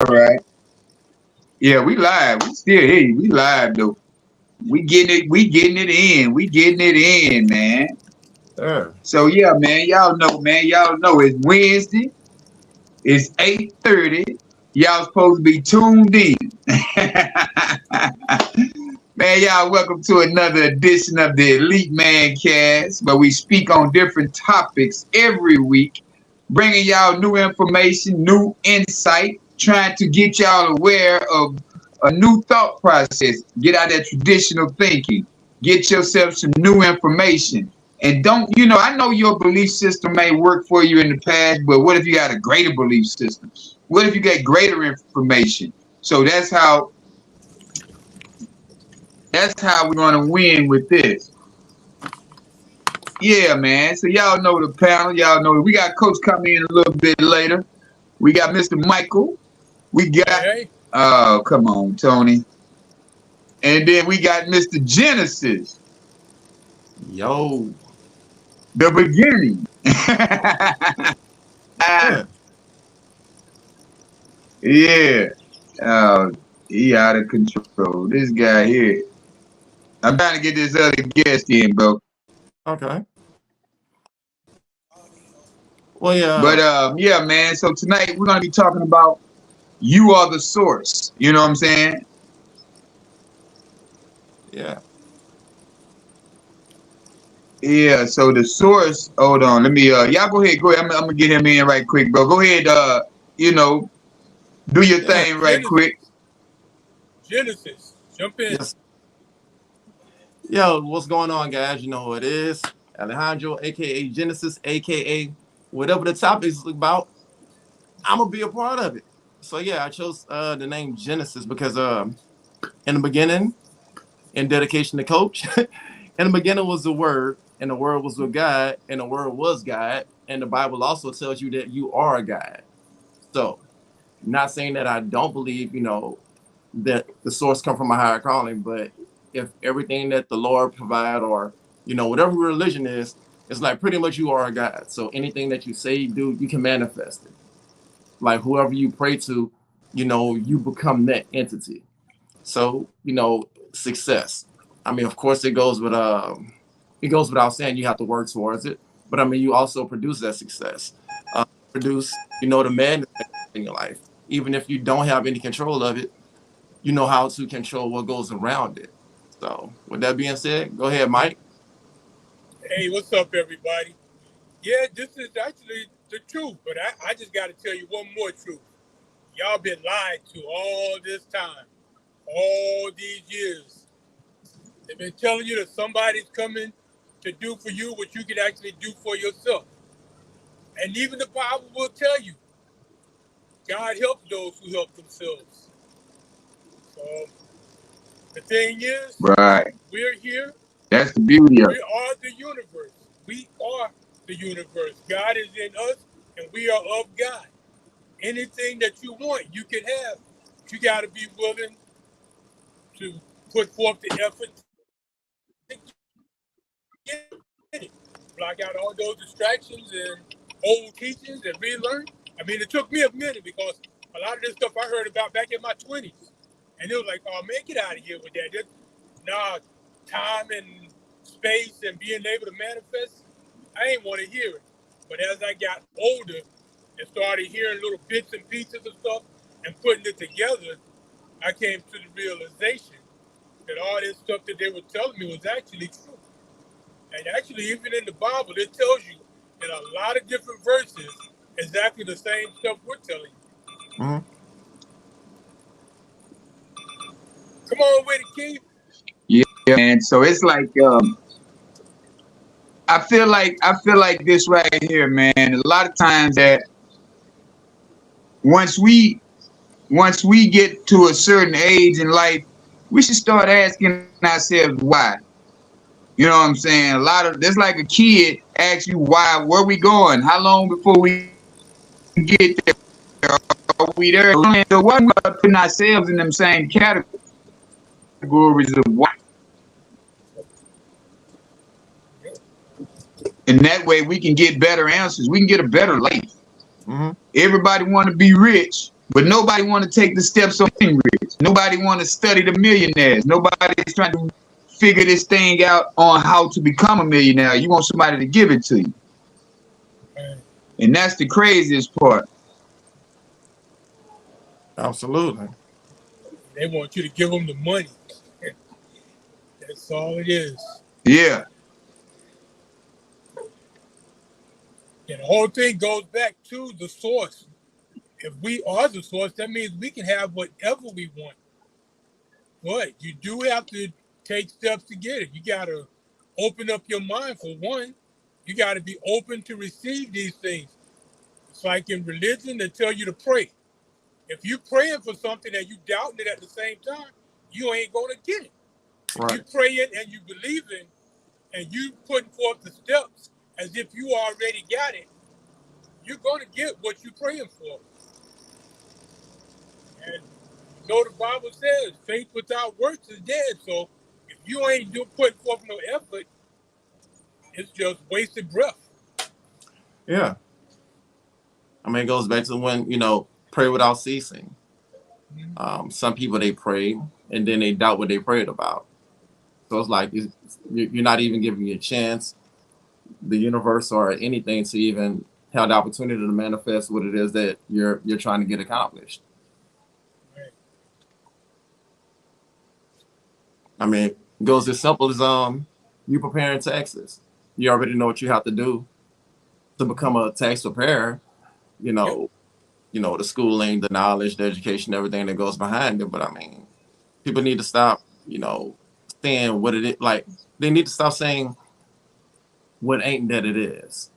All right. Yeah, we live. We still hear you. We live though. We getting it. We getting it in. We getting it in, man. Yeah. So yeah, man. Y'all know, man. Y'all know it's Wednesday. It's 8:30. Y'all supposed to be tuned in. Man, y'all welcome to another edition of the Elite Mancast, where we speak on different topics every week, bringing y'all new information, new insight, trying to get y'all aware of a new thought process. Get out of that traditional thinking. Get yourself some new information. And don't, I know your belief system may work for you in the past, but what if you got a greater belief system? What if you get greater information? So that's how we're gonna win with this. Yeah, man. So y'all know the panel. Y'all know we got Coach coming in a little bit later. We got Mr. Michael. We got Hey, oh, come on, Tony. And then we got Mr. Genesis, Yo. the beginning. Yeah. Yeah. Oh, he out of control. This guy here. I'm trying to get this other guest in, bro. Okay. Well, But yeah. yeah, man. So tonight we're gonna be talking about you are the source. You know what I'm saying? Yeah. Yeah. So the source. Hold on. Let me. Y'all go ahead. Go ahead. I'm gonna get him in right quick, bro. Go ahead. You know, do your Yeah. thing right Genesis, quick. Genesis, jump in. Yes. Yo, what's going on, guys? You know who it is. Alejandro, aka Genesis, aka whatever the topic is about, I'm gonna be a part of it. So yeah, I chose the name Genesis because in the beginning, in dedication to coach, in the beginning was the word, and the word was with God, and the word was God. And the Bible also tells you that you are a God. So not saying that I don't believe, that the source come from a higher calling, but if everything that the Lord provide or, whatever religion is, it's like pretty much you are a God. So anything that you say, do, you can manifest it. Like whoever you pray to, you become that entity. So, success. I mean, of course it goes without saying you have to work towards it. But I mean you also produce that success. Produce, the madness in your life. Even if you don't have any control of it, you know how to control what goes around it. So with that being said, go ahead, Mike. Hey, what's up, everybody? Yeah, this is actually the truth, but I just got to tell you one more truth. Y'all been lied to all this time, all these years. They've been telling you that somebody's coming to do for you what you can actually do for yourself. And even the Bible will tell you God helps those who help themselves. So the thing is, Right. we're here. That's the beauty of We are the universe. We are the universe. God is in us, and we are of God. Anything that you want, you can have. You got to be willing to put forth the effort to get it. Block out all those distractions and old teachings and relearn. I mean, it took me a minute because a lot of this stuff I heard about back in my 20s. And it was like, oh, man, get out of here with that. Nah, time and space and being able to manifest, I ain't want to hear it. But as I got older and started hearing little bits and pieces of stuff and putting it together, I came to the realization that all this stuff that they were telling me was actually true. And actually, even in the Bible, it tells you in a lot of different verses exactly the same stuff we're telling you. Mhm. Come on with it, Keith. yeah, man. So it's like I feel like this right here, man. A lot of times that once we once we get to a certain age in life, we should start asking ourselves why. You know what I'm saying? A lot of there's like a kid asks you why, where we going, how long before we get there, are we there? So why not putting ourselves in them same categories of why? And that way we can get better answers. We can get a better life. Mhm. Everybody want to be rich, But nobody want to take the steps of being rich. Nobody want to study the millionaires. Nobody's trying to figure this thing out on how to become a millionaire. You want somebody to give it to you. And that's the craziest part. Absolutely. They want you to give them the money. That's all it is. Yeah. And the whole thing goes back to the source. If we are the source, that means we can have whatever we want. But you do have to take steps to get it. You got to open up your mind for one. You got to be open to receive these things. It's like in religion, they tell you to pray. If you're praying for something and you doubting it at the same time, you ain't going to get it. Right. If you praying and you believing and you putting forth the steps as if you already got it, you're going to get what you're praying for. And you know the Bible says faith without works is dead. So if you ain't putting forth no effort, it's just wasted breath. Yeah. I mean, it goes back to when, pray without ceasing. Some people, they pray and then they doubt what they prayed about. So it's like you're not even giving you a chance, the universe or anything, to even have the opportunity to manifest what it is that you're trying to get accomplished. Right. I mean, it goes as simple as you preparing taxes. You already know what you have to do to become a tax preparer. The schooling, the knowledge, the education, everything that goes behind it. But I mean, people need to stop, saying what it is. Like, they need to stop saying what ain't that it is.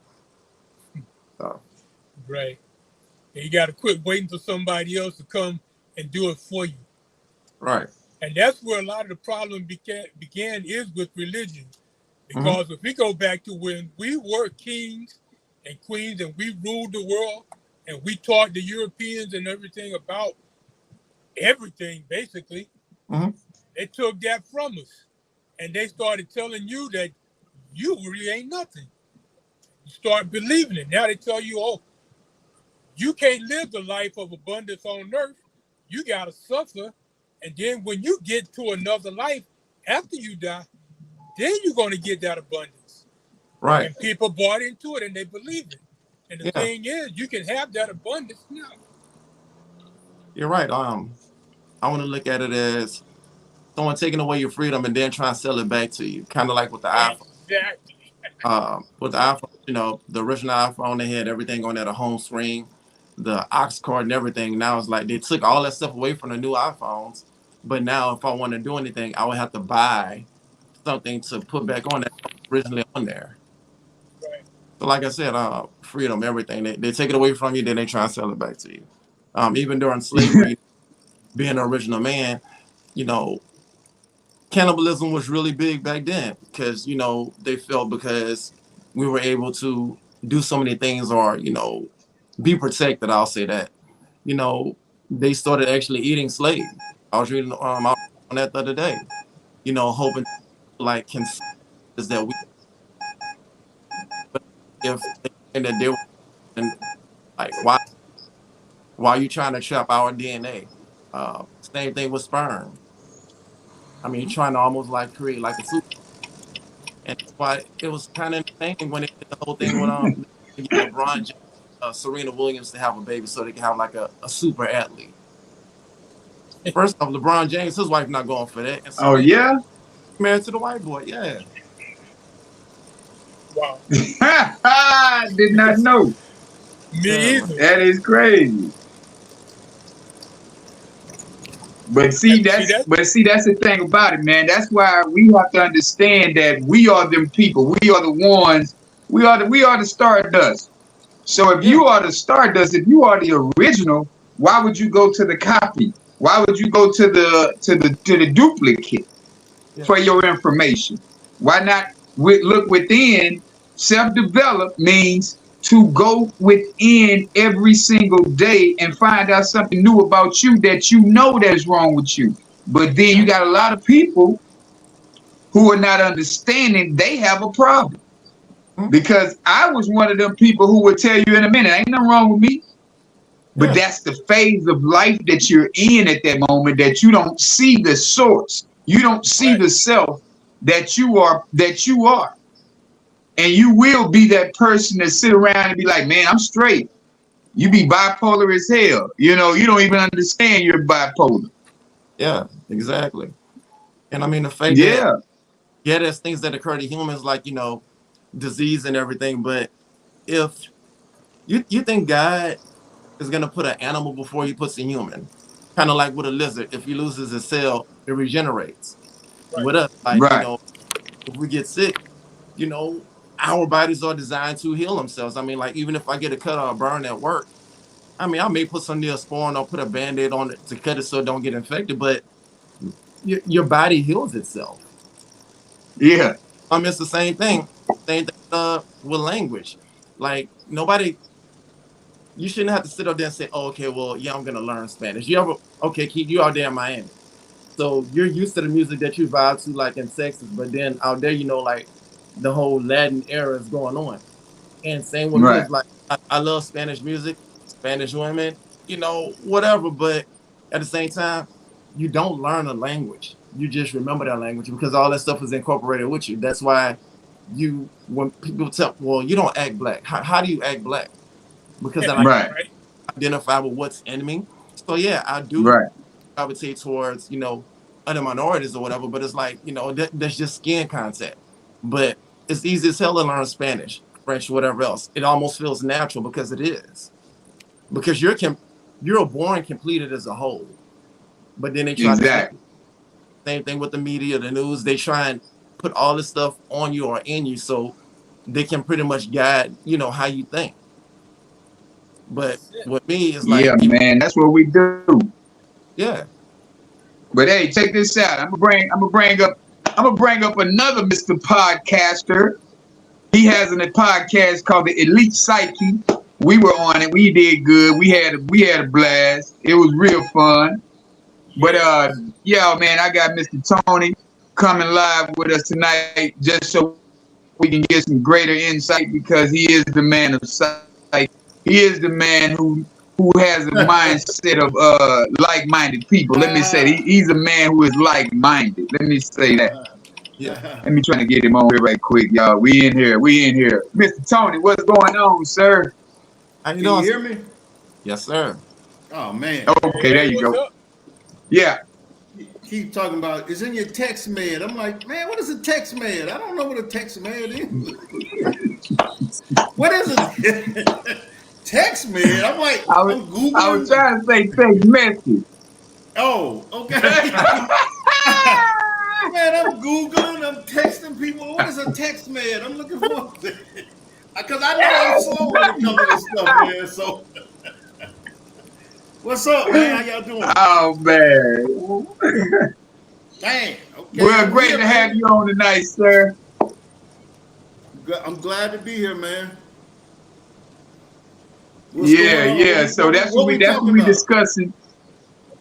So. Right. And you got to quit waiting for somebody else to come and do it for you. Right. And that's where a lot of the problem began is with religion. Because if we go back to when we were kings and queens and we ruled the world and we taught the Europeans and everything about everything, basically, they took that from us. And they started telling you that you really ain't nothing. You start believing it. Now they tell you, oh, you can't live the life of abundance on earth. You got to suffer. And then when you get to another life after you die, then you're going to get that abundance. Right. And people bought into it and they believe it. And the thing is, you can have that abundance now. You're right. I want to look at it as someone taking away your freedom and then trying to sell it back to you. Kind of like with the iPhone. Exactly. With the iPhone, the original iPhone, they had everything on there, the home screen, the aux cord and everything. Now it's like they took all that stuff away from the new iPhones. But now if I want to do anything, I would have to buy something to put back on that originally on there. Right. So like I said, freedom, everything. They take it away from you, then they try and sell it back to you. Even during slavery, being an original man, cannibalism was really big back then because, they felt because we were able to do so many things or, be protected, I'll say that, they started actually eating slaves. I was reading on that the other day, hoping like is that we, if and that they were, and like why are you trying to trap our DNA? Same thing with sperm. I mean, trying to almost like create like a super, and that's why it was kind of insane when they did the whole thing with LeBron James, Serena Williams to have a baby so they can have like a super athlete. First off, LeBron James, his wife not going for that. And Oh yeah, married to the white boy, yeah. Wow. Did not know. Me either. That is crazy. But see, that's the thing about it, man. That's why we have to understand that we are them people. We are the ones. We are the stardust. So if you are the stardust, if you are the original, why would you go to the copy? Why would you go to the duplicate for your information? Why not look within? Self-develop means to go within every single day and find out something new about you that you know that's wrong with you. But then you got a lot of people who are not understanding they have a problem. Because I was one of them people who would tell you in a minute, ain't nothing wrong with me. But Yeah. that's the phase of life that you're in at that moment, that you don't see the source. You don't see Right. the self that you are. And you will be that person that sit around and be like, man, I'm straight. You be bipolar as hell. You don't even understand you're bipolar. Yeah, exactly. And I mean the fact that Yeah, yeah, there's things that occur to humans like, disease and everything, but if you think God is gonna put an animal before he puts a human, kind of like with a lizard, if he loses a cell, it regenerates. Right. With us, like, right, if we get sick, you know, our bodies are designed to heal themselves. I mean, like even if I get a cut or a burn at work, I mean, I may put some Neosporin or put a band-aid on it to cut it so it don't get infected, but your body heals itself. yeah, It's the same thing. Same thing with language. Like nobody, you shouldn't have to sit up there and say, "Oh, okay, well, yeah, I'm gonna learn Spanish." You ever, okay, Keith, you out there in Miami, so you're used to the music that you vibe to, like in Texas, but then out there, like the whole Latin era is going on. And same with me, right, it's like I love Spanish music, Spanish women, whatever. But at the same time, you don't learn a language. You just remember that language because all that stuff is incorporated with you. That's why when people tell, well, you don't act black. How do you act black? Because then I right, Right. identify with what's in me. So yeah, I do right. gravitate towards, other minorities or whatever, but it's like, that's just skin contact. But it's easy as hell to learn Spanish, French, whatever else. It almost feels natural because it is. Because you're born completed as a whole. But then they try to change. Exactly. Same thing with the media, the news. They try and put all this stuff on you or in you so they can pretty much guide, how you think. But That's it. with me, it's like, Yeah, man. That's what we do. yeah. But hey, check this out. I'm gonna bring up another Mr. Podcaster. He has a podcast called the Elite Psyche. We were on it. We did good. We had a blast. It was real fun. But Yes. yeah, man, I got Mr. Tony coming live with us tonight just so we can get some greater insight because he is the man of sight. He is the man who has a mindset of like-minded people. Let me say he's a man who is like-minded. Let me say that. Yeah. Let me try to get him on here right quick, y'all. We in here. We in here. Mr. Tony, what's going on, sir? How you Can you doing, sir? hear me? Yes, sir. Oh man, Okay, there Hey, you what's go. up? Yeah. keep talking about it's in your text med. I'm like, man, what is a text med? I don't know what a text med is. What is it? Text med? I'm like, I was I'm I was googling. trying to say text message. Oh, okay. Man, I'm googling. I'm texting people. What is a text med? I'm looking for because I know I'm slow when it comes to this stuff, man. So, what's up, man? How y'all doing? Oh man. Dang. Okay, Well, I'm great here, to have man. you on tonight, sir. I'm glad to be here, man. What's Yeah, going on? yeah. So that's what What we we that's what talking we about? discussing.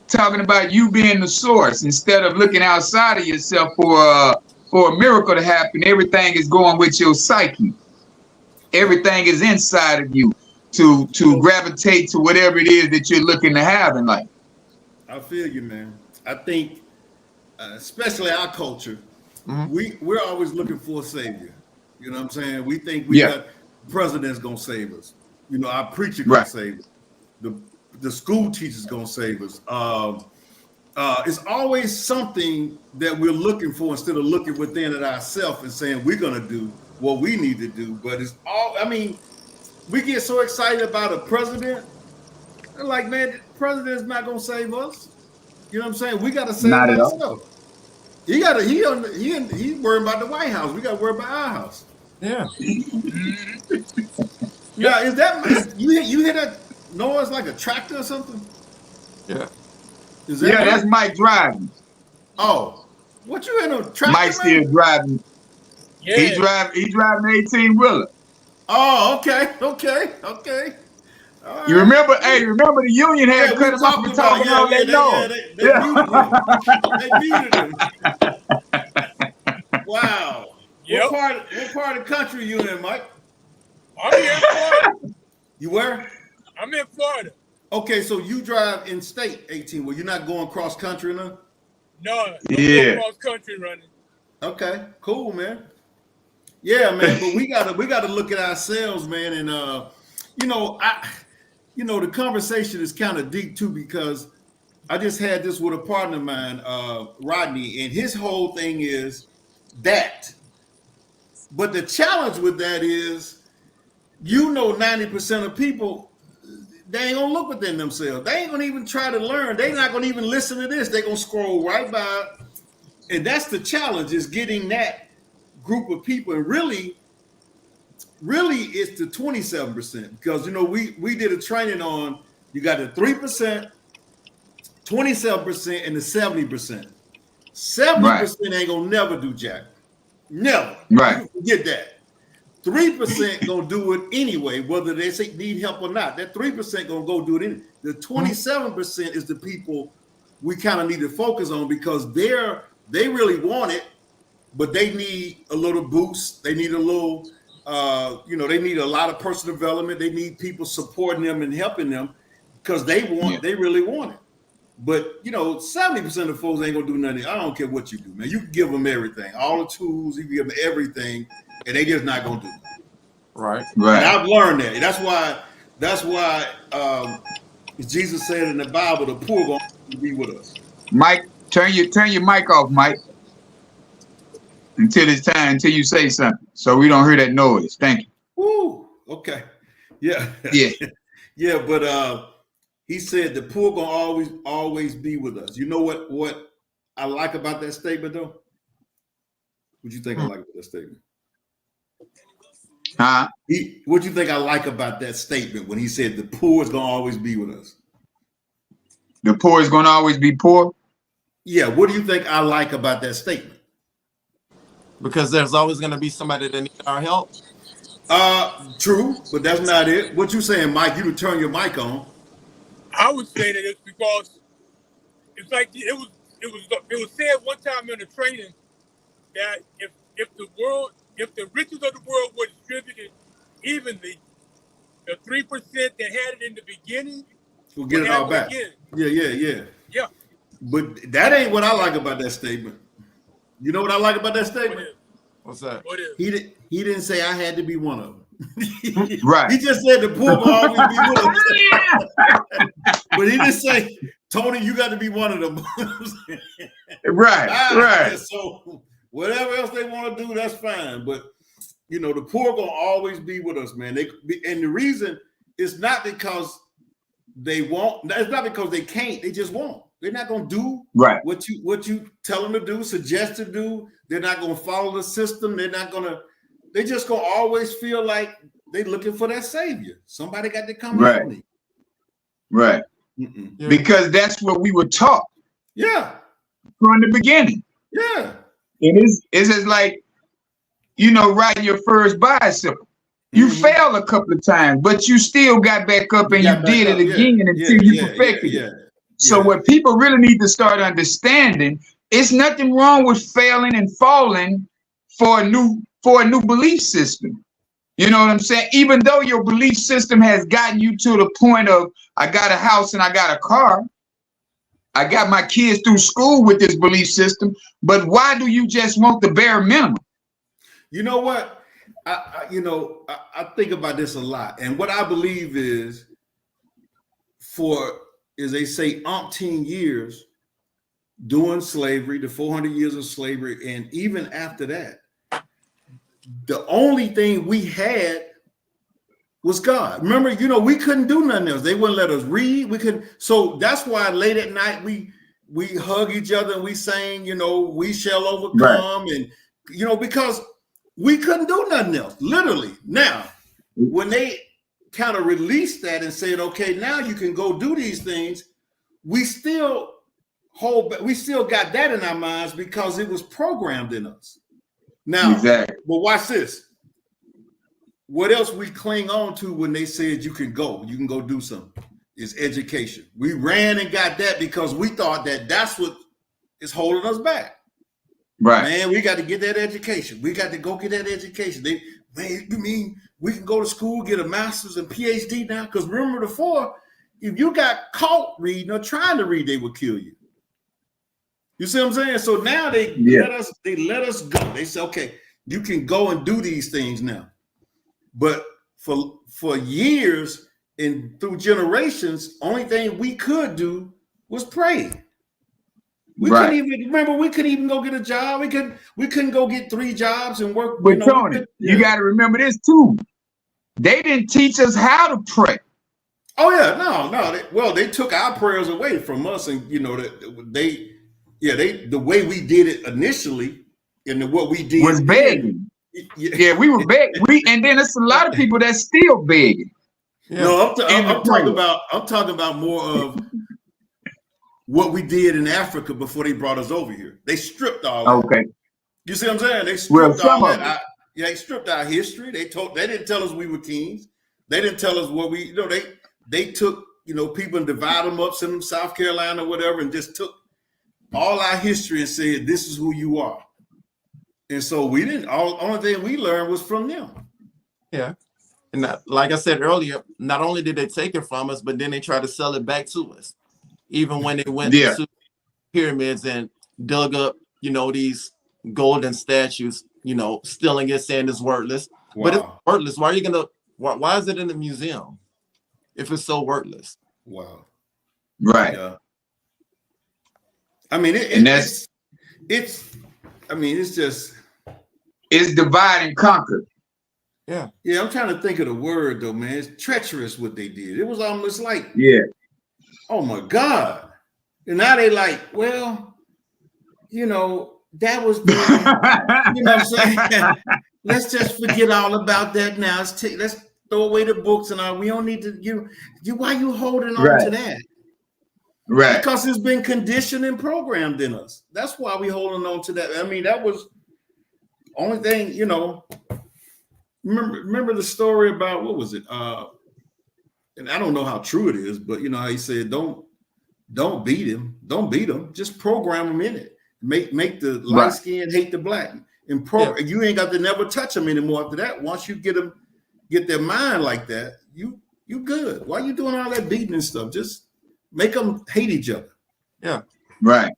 Talking about you being the source instead of looking outside of yourself for a miracle to happen. Everything is going with your psyche. Yep. Everything is inside of you to So gravitate to whatever it is that you're looking to have in life. I feel you, man. I think, especially our culture, Hmm. we're always looking for a savior. You know what I'm saying? We think we Yeah, got the president's gonna save us. You know, our preacher gonna right. save us. The school teacher's gonna save us. It's always something that we're looking for instead of looking within it ourselves and saying we're gonna do what we need to do. But it's all. I mean, we get so excited about a president. They're like, man, the president's not gonna save us. You know what I'm saying? We got to save Not at all. ourselves. He got to he worrying about the White House. We got to worry about our house. Yeah. Yep. Now, is that you hear that noise like a tractor or something? Yeah. Is that Yeah, that's Mike? Mike driving. Oh, what you in a tractor, Mike still man? driving. He Yeah. drive he driving 18 wheeler. Oh, okay. All You right. remember? Hey, remember the union had Yeah, cut we him off talked for about talking all yeah that noise. they muted him. Yeah. They muted him. Wow. Yep. What part of the country you in, Mike? I'm here in Florida. You where? I'm in Florida. Okay, so you drive in state 18. Well, you're not going cross country now? No, Yeah. cross country running. Okay, cool, man. Yeah, man. But we gotta look at ourselves, man. And the conversation is kind of deep too, because I just had this with a partner of mine, Rodney, and his whole thing is that. But the challenge with that is, 90% of people, they ain't gonna look within themselves. They ain't gonna even try to learn. They're not gonna even listen to this. They're gonna scroll right by. And that's the challenge, is getting that group of people. And really it's the 27%. Because we did a training on, you got the 3%, 27%, and the 70%. 70% ain't gonna never do jack. Never. Right. You forget that. 3% gonna do it anyway, whether they say need help or not. That 3% gonna go do it anyway. The 27% is the people we kind of need to focus on, because they really want it, but they need a little boost. They need a little, they need a lot of personal development. They need people supporting them and helping them, because they really want it. But 70% of folks ain't gonna do nothing. I don't care what you do, man. You can give them everything, all the tools, you can give them everything, and they just not gonna do it. Right. And I've learned that. That's why Jesus said in the Bible, the poor gonna be with us. Mike, turn your mic off, Mike. Until you say something, so we don't hear that noise. Thank you. Woo. Okay. Yeah. Yeah. Yeah, but he said the poor gonna always be with us. You know what I like about that statement, though? What you think I like about that statement? What you think I like about that statement when he said the poor is gonna always be with us? The poor is gonna always be poor? Yeah. What do you think I like about that statement? Because there's always gonna be somebody that needs our help. True, but that's not it. What you saying, Mike? You would turn your mic on. I would say that it's because it's like it was said one time in the training that if the riches of the world were distributed evenly, the 3% that had it in the beginning will get it all back. Yeah. But that ain't what I like about that statement. You know what I like about that statement? What's that? He didn't say I had to be one of them. Right. He just said the poor will always be with us. But he didn't say, Tony, you got to be one of them. Right. So whatever else they want to do, that's fine. But the poor gonna always be with us, man. And the reason is not because they won't. It's not because they can't. They just won't. They're not gonna do what you tell them to do, suggest to do. They're not gonna follow the system. They just gonna always feel like they're looking for that savior. Somebody got to come help me. Right. Mm-mm. Because that's what we were taught. Yeah. From the beginning. Yeah. It's just like, riding your first bicycle. You failed a couple of times, but you still got back up and you did it again until you perfected it. So what people really need to start understanding, it's nothing wrong with failing and falling for a new belief system. You know what I'm saying? Even though your belief system has gotten you to the point of, I got a house and I got a car. I got my kids through school with this belief system, but why do you just want the bare minimum? You know what? I think about this a lot. And what I believe is, as they say, umpteen years doing slavery, the 400 years of slavery, and even after that, the only thing we had was God. Remember, we couldn't do nothing else. They wouldn't let us read. We couldn't. So that's why late at night we hug each other and we sang, we shall overcome. And, because we couldn't do nothing else, literally. Now, when they kind of released that and said, okay, now you can go do these things, we still got that in our minds because it was programmed in us. Now, but watch this. What else we cling on to when they said you can go do something is education. We ran and got that because we thought that that's what is holding us back. Right. Man, we got to get that education. We got to go get that education. You mean we can go to school, get a master's and PhD now? Because remember before, if you got caught reading or trying to read, they would kill you. You see what I'm saying? So now they let us go. They say, okay, you can go and do these things now. But for years and through generations, only thing we could do was pray. We couldn't even go get a job. We couldn't go get 3 jobs and work. But Tony, you got to remember this too. They didn't teach us how to pray. Oh yeah, no. They took our prayers away from us, and the way we did it initially, and what we did was begging. Yeah, we were begging. And then there's a lot of people that's still begging. Yeah. No, I'm talking about more of what we did in Africa before they brought us over here. They stripped all that. Okay. You see what I'm saying? They stripped all that. They stripped our history. They didn't tell us we were kings. They didn't tell us what we, they took, people and divided them up, sent them to South Carolina or whatever, and just took all our history and said, this is who you are. And so we didn't, only thing we learned was from them. Yeah. And like I said earlier, not only did they take it from us, but then they tried to sell it back to us. Even when they went to pyramids and dug up, these golden statues, stealing it, saying it's worthless. Wow. But it's worthless. Why is it in the museum if it's so worthless? Wow. Right. Yeah. I mean, it's divide and conquer. Yeah. Yeah, I'm trying to think of the word though, man. It's treacherous what they did. It was almost like, oh my God. And now they like, well, that was the, you know what I'm saying? Let's just forget all about that now. Let's throw away the books and all. We don't need to, why are you holding on to that? Right. Because it's been conditioned and programmed in us. That's why we holding on to that. I mean, that was only thing, remember the story about, what was it? And I don't know how true it is, but how he said, don't beat him. Don't beat him. Just program him in it. Make the light skin hate the black. And you ain't got to never touch them anymore after that. Once you get their mind like that, you good. Why are you doing all that beating and stuff? Just make them hate each other. Yeah. Right.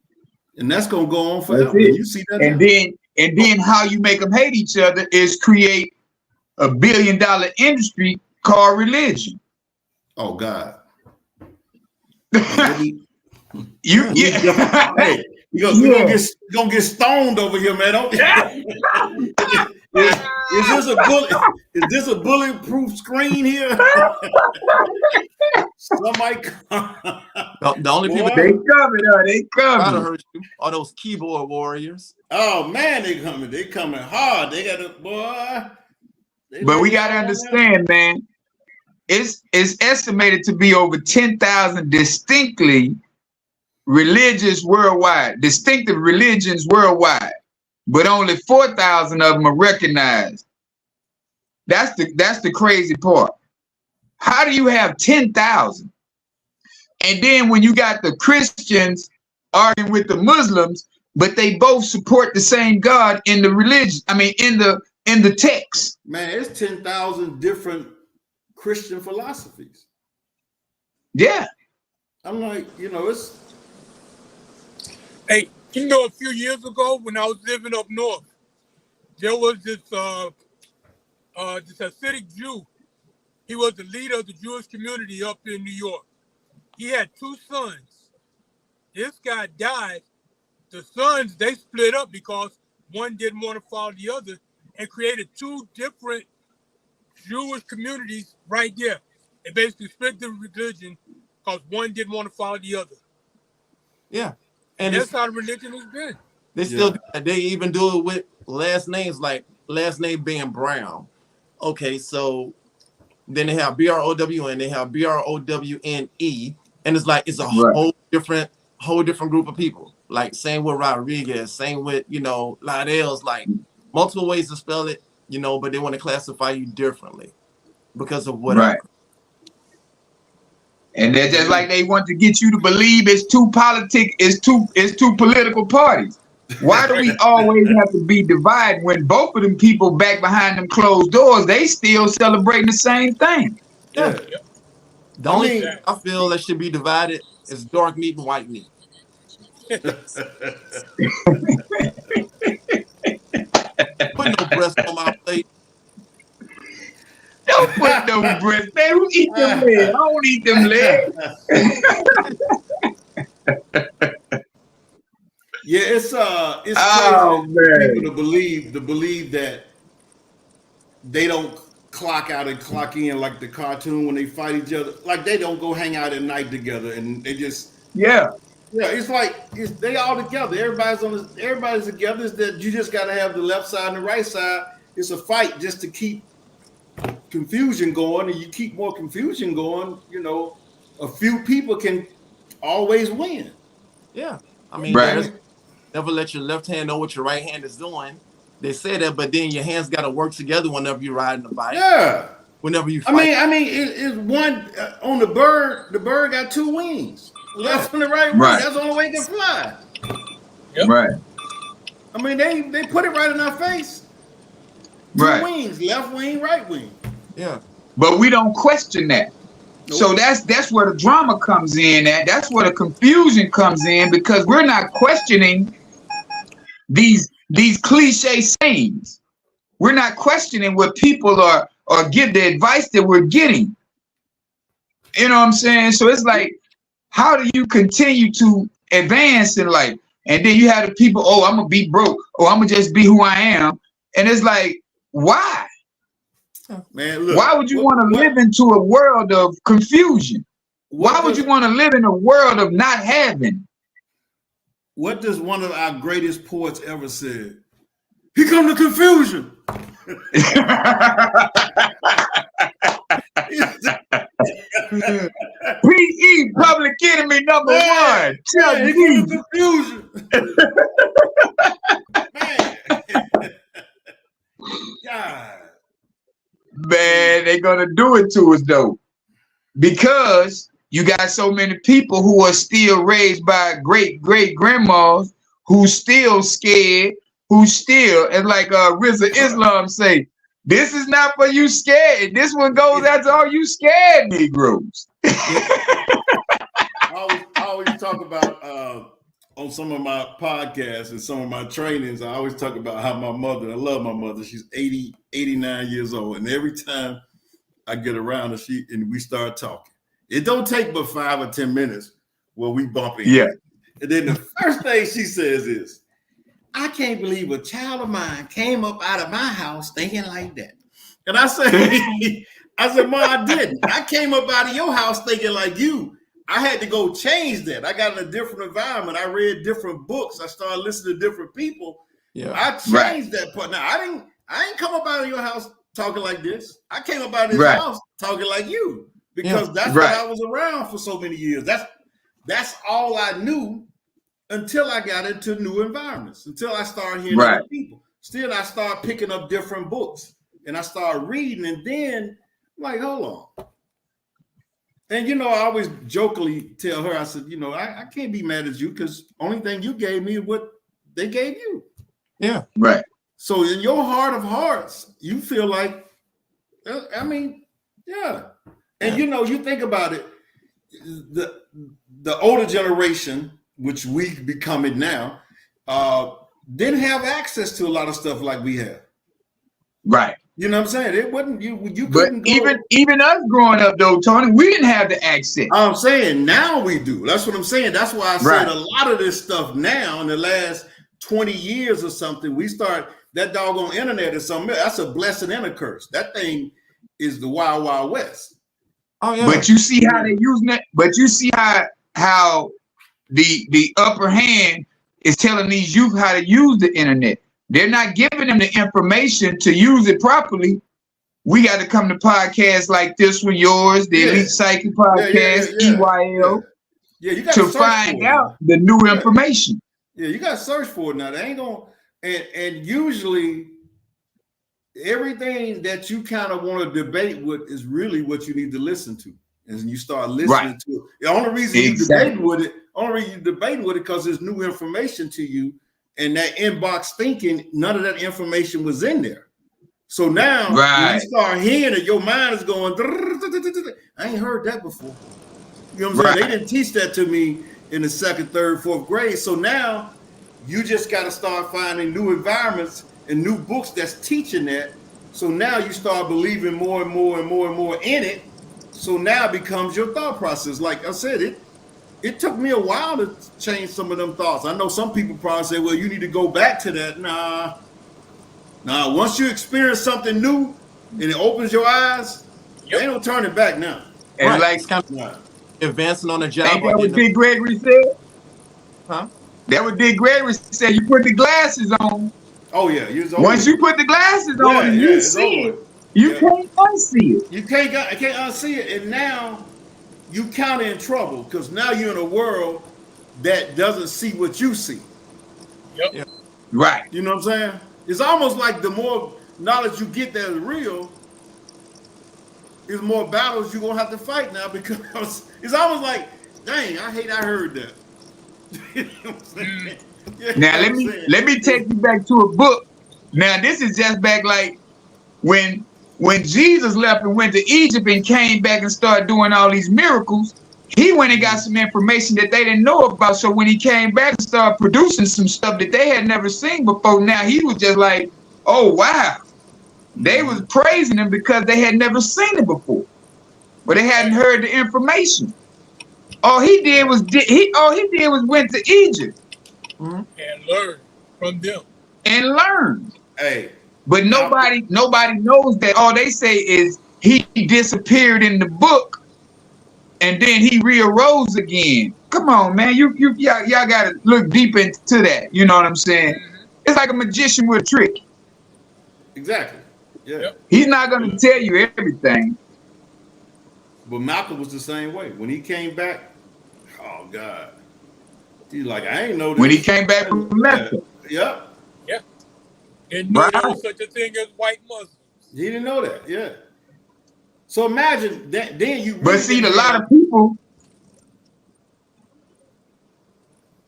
And that's gonna go on forever. You see that? And then how you make them hate each other is create a $1 billion industry called religion. Oh God. Hey, You're gonna get stoned over here, man. Is this a bulletproof screen here? Somebody the only people they coming. Hurt you are those keyboard warriors. Oh man, they coming hard. They got a boy. But we gotta understand, man. It's estimated to be over 10,000 distinctive religions worldwide, but only 4,000 of them are recognized. That's the crazy part. How do you have 10,000? And then when you got the Christians arguing with the Muslims, but they both support the same God in the religion. I mean, in the text. Man, it's 10,000 different Christian philosophies. Yeah. I'm like, it's. Hey, a few years ago when I was living up north, there was this Hasidic Jew. He was the leader of the Jewish community up in New York. He had 2 sons. This guy died. The sons, they split up because one didn't want to follow the other and created 2 different Jewish communities right there. They basically split the religion because one didn't want to follow the other. Yeah. And that's how religion has been. They even do it with last names, like last name being Brown. Okay, so then they have BROWN, they have BROWNE, and it's like it's a whole different group of people. Like same with Rodriguez, same with Lydell's, like multiple ways to spell it, but they want to classify you differently because of whatever. Right. And they're just like they want to get you to believe it's two political parties. Why do we always have to be divided when both of them people back behind them closed doors, they still celebrating the same thing? Yeah. The only thing I feel that should be divided is dark meat and white meat. Put no breast on my plate. Don't put no breast, man. Who eat them legs? I don't eat them legs. Yeah, it's crazy people to believe that they don't clock out and clock in like the cartoon when they fight each other. Like they don't go hang out at night together, and they just it's like they all together. Everybody's together. Is that you just got to have the left side and the right side. It's a fight just to keep confusion going, and you keep more confusion going. You know, a few people can always win. Yeah, I mean, never let your left hand know what your right hand is doing. They say that, but then your hands got to work together whenever you're riding a bike. Yeah. Whenever you fight. I mean, it's one on the bird. The bird got two wings. Left and the right wing. That's the only way it can fly. Yep. Right. I mean, they put it right in our face. Two wings, left wing, right wing. Yeah. But we don't question that. Nope. So that's where the drama comes in at. That's where the confusion comes in, because we're not questioning these cliche sayings. We're not questioning what people are or give the advice that we're getting. You know what I'm saying? So it's like, how do you continue to advance in life? And then you have the people, oh, I'm gonna be broke, or I'm gonna just be who I am. And it's like, why? Man, look, why would you want to live into a world of confusion? Why would you want to live in a world of not having? What does one of our greatest poets ever said? Here come the confusion. P.E. Public Enemy number one. Tell me. Confusion. God. Man, they're gonna do it to us though, because you got so many people who are still raised by great grandmas who still scared, who still, and like Rizza Islam say, this is not for you scared. This one goes after all you scared Negroes. I always talk about on some of my podcasts and some of my trainings, I always talk about how my mother, I love my mother. She's 89 years old. And every time I get around her, and we start talking, it don't take but 5 or 10 minutes where we bump in. Yeah. And then the first thing she says is, I can't believe a child of mine came up out of my house thinking like that. And I said, Ma, I didn't. I came up out of your house thinking like you. I had to go change that. I got in a different environment. I read different books. I started listening to different people. Yeah. I changed that part. Now I didn't come up out of your house talking like this. I came up out of this house talking like you, because that's what I was around for so many years. That's all I knew until I got into new environments, until I started hearing other people. Still, I started picking up different books and I started reading, and then I'm like, hold on. And, I always jokingly tell her, I said, I can't be mad at you, because only thing you gave me is what they gave you. Yeah. Right. So in your heart of hearts, you feel like, And, you think about it, the older generation, which we become it now, didn't have access to a lot of stuff like we have. Right. You know what I'm saying? It wasn't you But couldn't go. even us growing up though, Tony, we didn't have the access. I'm saying now we do. That's what I'm saying. That's why I said a lot of this stuff now in the last 20 years or something, we start that doggone internet is something. That's a blessing and a curse. That thing is the wild, wild west. Oh yeah. But you see how they're using it. But you see how the upper hand is telling these youth how to use the internet. They're not giving them the information to use it properly. We got to come to podcasts like this one, yours, the Elite Psyche podcast, EYL, you to find out the new information. Yeah, you got to search for it now. They ain't gonna, and usually everything that you kind of want to debate with is really what you need to listen to, and you start listening to it. The only reason you debating with it, because there's new information to you. And that inbox thinking, none of that information was in there. So now when you Right. start hearing it, your mind is going, I ain't heard that before. You know what I'm saying? They didn't teach that to me in the 2nd, 3rd, 4th grade. So now you just got to start finding new environments and new books that's teaching that. So now you start believing more and more and more and more in it. So now it becomes your thought process. Like I said, it took me a while to change some of them thoughts. I know some people probably say, well, you need to go back to that. Nah. Once you experience something new and it opens your eyes, there ain't no turning back now. And Right. like, It's kind of advancing on the job. ain't that Like what getting Dick Gregory said? huh? That what Dick Gregory said. You put the glasses on. Oh yeah, Once you put the glasses on and you see it, you can't unsee it. You can't unsee it, and now you kind of in trouble because now you're in a world that doesn't see what you see. Yep. Right. You know what I'm saying? It's almost like the more knowledge you get that is real, is more battles you're gonna have to fight now, because it's almost like, dang, I heard that. You know what I'm saying? Now let me take you back to a book. Now this is just back like when Jesus left and went to Egypt and came back and started doing all these miracles. He went and got some information that they didn't know about. So when he came back and started producing some stuff that they had never seen before, now he was just like, oh wow. They was praising him because they had never seen it before, but they hadn't heard the information. All he did was went to Egypt And learn from them. and learned. Hey, but nobody knows that. All they say is he disappeared in the book, and then he rearose again. Come on, man, y'all gotta look deep into that. You know what I'm saying? It's like a magician with a trick. Exactly. Yeah. Yep. He's not gonna tell you everything. But Malcolm was the same way. When he came back, oh God, he's like, I ain't know this. When he came back from Mecca. Yep. Yeah. Didn't know there was such a thing as white Muslims. He didn't know that. Yeah. So imagine that. Then you. But see, a lot of people.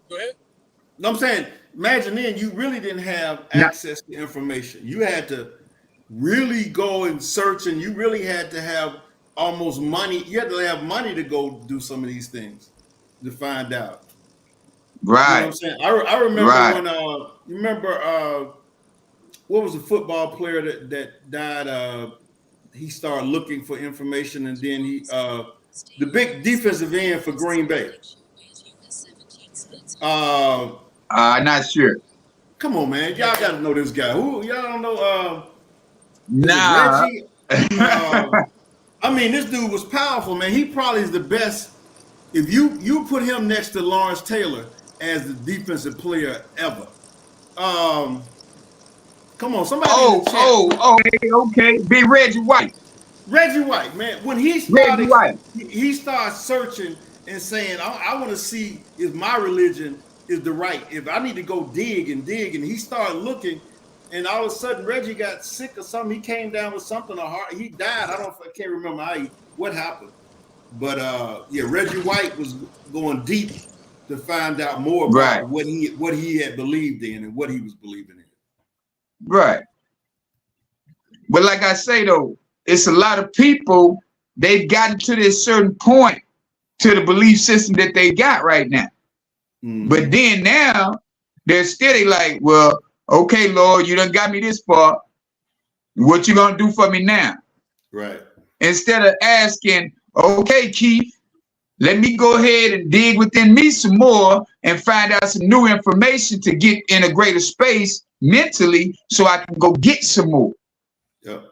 Go ahead. No, I'm saying, imagine then you really didn't have access to information. You had to really go and search, and you really had to have almost money. You had to have money to go do some of these things to find out. Right. You know what I'm saying? I remember when you remember what was the football player that died? He started looking for information, and then he the big defensive end for Green Bay. Not sure. Come on, man. Y'all got to know this guy. Who y'all don't know? Nah. Reggie. I mean, this dude was powerful, man. He probably is the best. If you put him next to Lawrence Taylor as the defensive player ever. Come on, somebody. Okay. Big Reggie White. Reggie White, man. When he started searching and saying, I want to see if my religion is the right. If I need to go dig, and he started looking, and all of a sudden Reggie got sick or something. He came down with something or heart. He died. I can't remember what happened. But Reggie White was going deep to find out more about what he had believed in and what he was believing in. Right. But like I say though, it's a lot of people, they've gotten to this certain point to the belief system that they got right now. Mm-hmm. But then now they're steady like, well, okay, Lord, you done got me this far. What you gonna do for me now? Right. Instead of asking, okay, Keith, let me go ahead and dig within me some more and find out some new information to get in a greater space mentally so I can go get some more. Yep.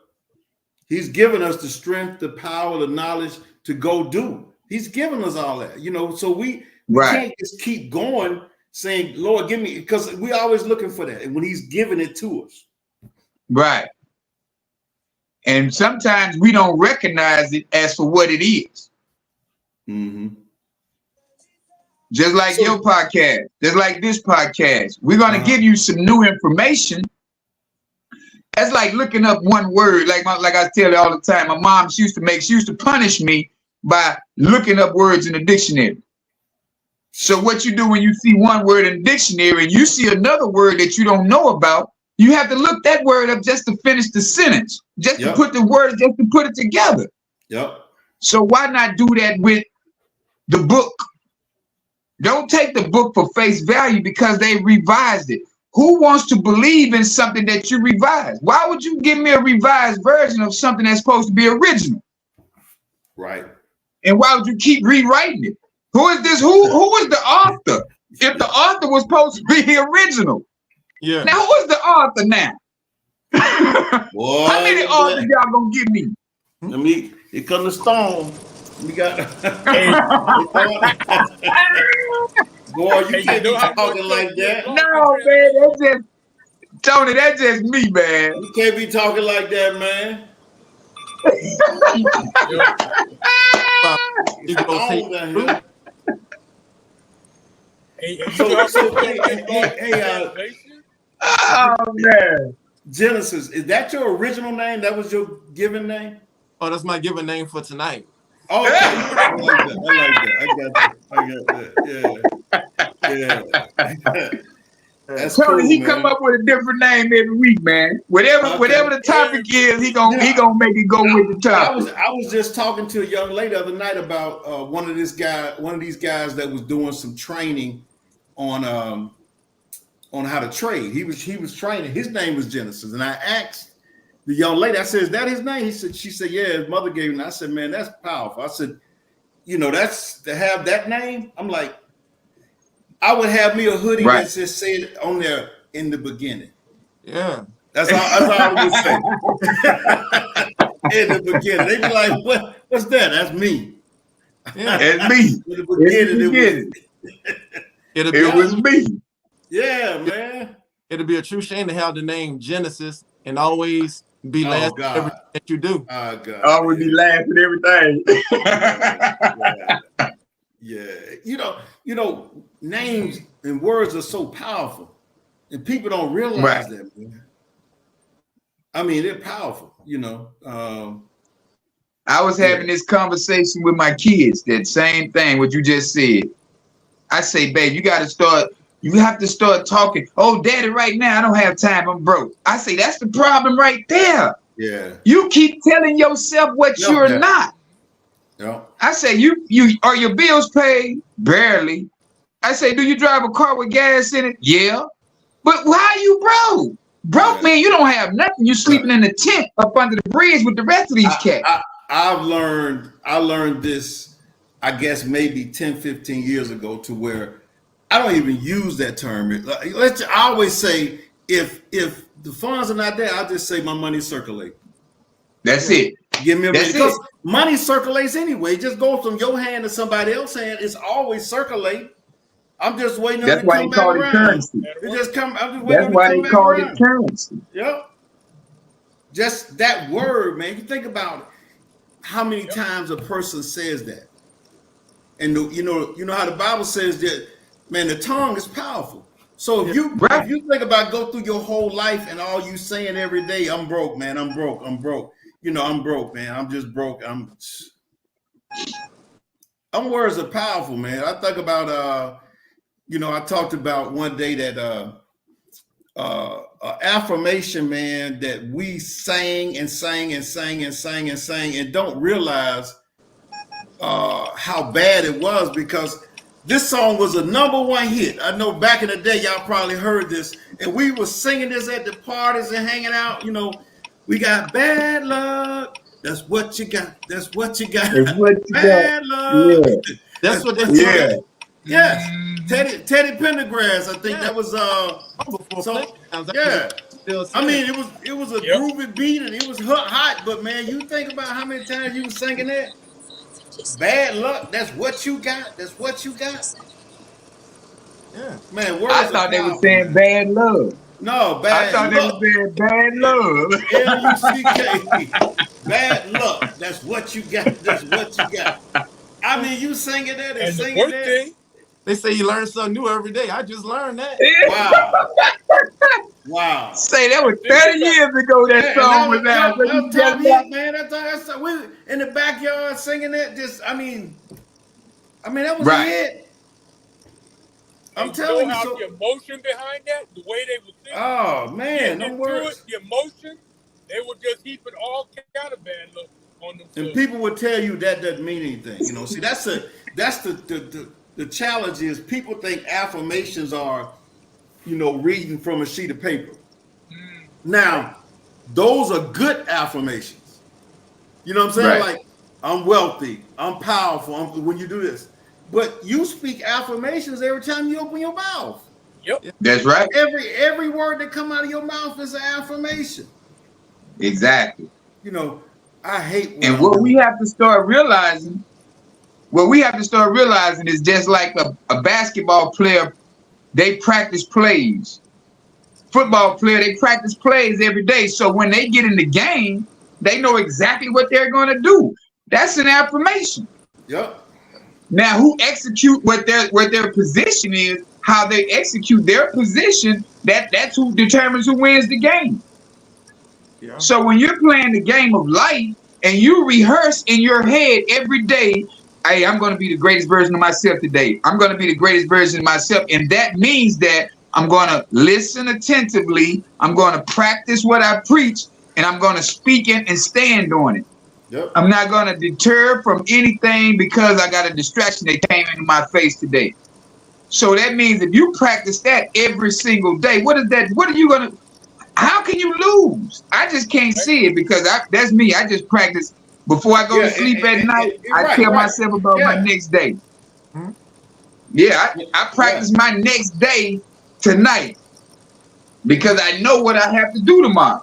He's given us the strength, the power, the knowledge to go do. He's given us all that, so we can't just keep going saying, Lord, give me, because we're always looking for that. And when he's giving it to us. Right. And sometimes we don't recognize it as for what it is. Mm-hmm. Just like your podcast, just like this podcast, we're going to give you some new information. That's like looking up one word. Like I tell you all the time, my mom, she used to punish me by looking up words in the dictionary. So what you do when you see one word in the dictionary and you see another word that you don't know about, You have to look that word up just to finish the sentence, just to put the word, just to put it together. Yep. So why not do that with the book? Don't take the book for face value because they revised it. Who wants to believe in something that you revised? Why would you give me a revised version of something that's supposed to be original? Right. And why would you keep rewriting it? Who is this? Who is the author? If the author was supposed to be the original. Yeah. Now who is the author now? Boy, how many authors y'all gonna give me? Let me. Here comes the storm. We got. Boy, you can't be talking like that. No, man, that's just Tony. That's just me, man. You can't be talking like that, man. Oh man, Genesis, is that your original name? That was your given name? Oh, that's my given name for tonight. Oh, okay. I like that. I got that. Yeah. That's Tony, cool, he man. come up with a different name every week, man. Whatever the topic is, he gonna make it go with the topic. I was just talking to a young lady the other night about one of these guys that was doing some training on how to trade. He was training. His name was Genesis, and I asked the young lady, I said, "Is that his name?" She said, "Yeah, his mother gave him." I said, "Man, that's powerful." I said, that's to have that name. I'm like, I would have me a hoodie that just said on there in the beginning. Yeah. That's all I would say. In the beginning. They'd be like, what's that? That's me. Yeah. It's me. In the beginning, it was me. Yeah, man. It'll be a true shame to have the name Genesis and always be last at everything that you do. Oh, God. Always be last at everything. Yeah. Names and words are so powerful, and people don't realize that, man. I mean, they're powerful, I was having this conversation with my kids, that same thing, what you just said. I say, babe, you have to start talking. Oh, daddy, right now, I don't have time, I'm broke. I say, that's the problem right there. Yeah. You keep telling yourself what you're not. Yeah. I say, you are your bills paid? Barely. I say, do you drive a car with gas in it? Yeah. But why are you broke? Broke, man, you don't have nothing. You sleeping in a tent up under the bridge with the rest of these cats. I learned this, I guess, maybe 10, 15 years ago, to where I don't even use that term. I always say, if the funds are not there, I'll just say my money circulate. That's it. Give me a minute. Because money circulates anyway. It just goes from your hand to somebody else's hand. It's always circulating. I'm just waiting on it to come back around. Currency. I'm just waiting on it to come back around. That's why they call it currency. Yep. Just that word, man. You think about how many times a person says that. And you know how the Bible says that, man, the tongue is powerful. So if you think about go through your whole life and all you saying every day, I'm broke, man, I'm broke. I'm broke, man. I'm just broke. Words are powerful, man. I think about I talked about one day that affirmation, man, that we sang and don't realize how bad it was, because this song was a #1 hit. I know back in the day, y'all probably heard this, and we were singing this at the parties and hanging out. We got bad luck. That's what you got. That's what you got. Bad luck. Yeah. That's what they said. Yes. Teddy Pendergrass, I think that was yeah. I mean, it was a groovy beat and it was hot, but man, you think about how many times you was singing that. Bad luck, that's what you got. That's what you got. Yeah. Man, I thought they were saying bad love. No, bad luck. I thought they were saying bad love. Luck. Bad luck. That's what you got. That's what you got. I mean, you singing that and singing that. They say you learn something new every day. I just learned that. Wow. Say that was 30 years ago that song was out. Man, that's we in the backyard singing that. That was a hit. I'm and telling know you. how So, the emotion behind that, the way they were thinking, oh man, getting them into it, words. the emotion, they were just heaping all kind of bad luck on And themselves. people would tell you that doesn't mean anything. You know, see, that's the challenge is people think affirmations are, you know, reading from a sheet of paper. Now, those are good affirmations. You know what I'm saying? Right. Like, I'm wealthy, I'm powerful. When you do this, but you speak affirmations every time you open your mouth. Yep. That's right. Every word that come out of your mouth is an affirmation. Exactly. You know, I hate what And I'm what we doing. have to start realizing, is just like a basketball player, they practice plays. Football player, they practice plays every day. So when they get in the game, they know exactly what they're going to do. That's an affirmation. Yep. Now, who execute what their position is, how they execute their position, that's who determines who wins the game. Yeah. So when you're playing the game of life and you rehearse in your head every day, hey, I'm going to be the greatest version of myself today. I'm going to be the greatest version of myself. And that means that I'm going to listen attentively. I'm going to practice what I preach, and I'm going to speak it and stand on it. Yep. I'm not going to deter from anything because I got a distraction that came into my face today. So that means if you practice that every single day, what is that? What are you going to, how can you lose? I just can't Right. see it because that's me. I just practice before I go Yeah. to sleep at night. I Right. tell Right. myself about my Yeah. next day. Hmm? Yeah, I Yeah. practice my next day tonight because I know what I have to do tomorrow.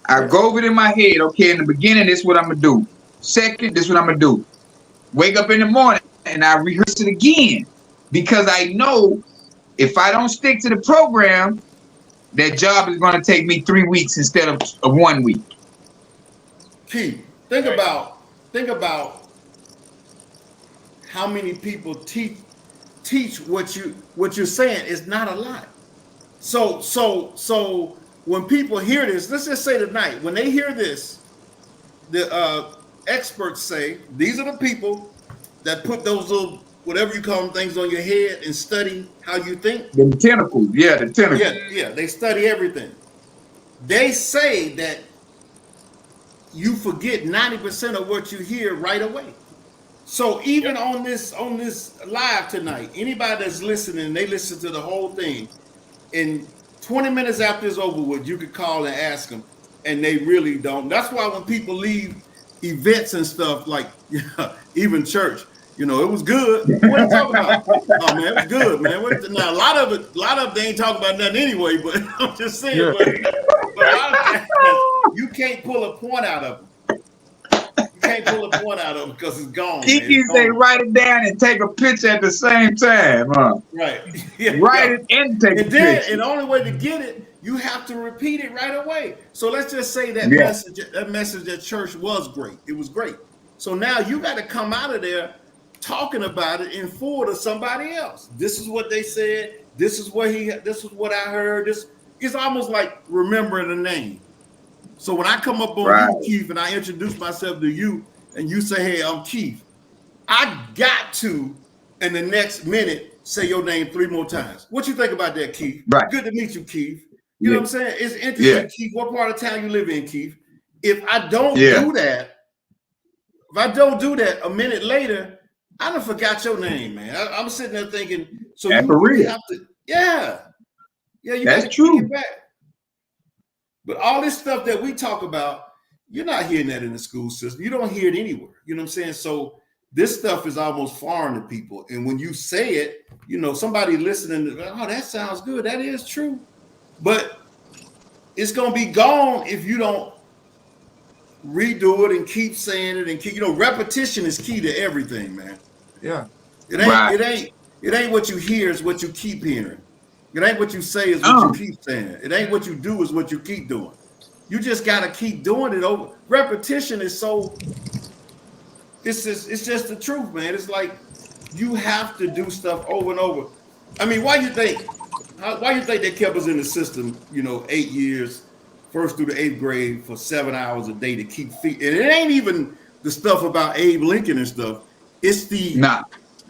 I Yeah. go over it in my head. Okay, in the beginning, this is what I'm gonna do. Second, this is what I'm gonna do. Wake up in the morning and I rehearse it again because I know if I don't stick to the program, that job is going to take me 3 weeks instead of 1 week. Keith, Right. think about how many people teach what you're saying is not a lot. So when people hear this, let's just say tonight, when they hear this, the experts say these are the people that put those little whatever you call them things on your head and study how you think. The tentacles, yeah, the tentacles. Yeah, they study everything. They say that you forget 90% of what you hear right away. So even Yep. on this live tonight, anybody that's listening, they listen to the whole thing. In 20 minutes after it's over with, you could call and ask them, and they really don't. That's why when people leave events and stuff, like even church, you know, it was good. What are you talking about? Oh man, it was good, man. Now a lot of it they ain't talking about nothing anyway. But I'm just saying, Yeah. but a lot of times you can't pull a point out of them. You can't pull a point out of them because it's gone, man. Kiki It's say gone. write it down and take a picture at the same time, huh? Right. Yeah. Write it and take a And then, picture. and the only way to get it, you have to repeat it right away. So let's just say that Yeah. message at church was great. It was great. So now you got to come out of there talking about it in full to somebody else. This is what they said. This is what I heard. This is almost like remembering a name. So when I come up on Right. you, Keith, and I introduce myself to you, and you say, "Hey, I'm Keith," I got to, in the next minute, say your name 3 more times. What you think about that, Keith? Right. Good to meet you, Keith. You know Yeah. what I'm saying? It's interesting, Yeah. Keith. What part of town you live in, Keith? If I don't Yeah. do that, a minute later, I done forgot your name, man. I'm sitting there thinking, so That's you for real. have to, yeah, you That's got to true. kick it back. But all this stuff that we talk about, you're not hearing that in the school system. You don't hear it anywhere. You know what I'm saying? So this stuff is almost foreign to people. And when you say it, you know, somebody listening, oh, that sounds good. That is true. But it's going to be gone if you don't redo it and keep saying it and keep, you know, repetition is key to everything, man. Yeah. It Right. ain't what you hear, is what you keep hearing. It ain't what you say, is what you keep saying. It ain't what you do, is what you keep doing. You just got to keep doing it over. Repetition is so, it's just the truth, man. It's like you have to do stuff over and over. I mean, why you think they kept us in the system, you know, 8 years, first through the 8th grade, for 7 hours a day to keep feet? And it ain't even the stuff about Abe Lincoln and stuff. It's the Nah.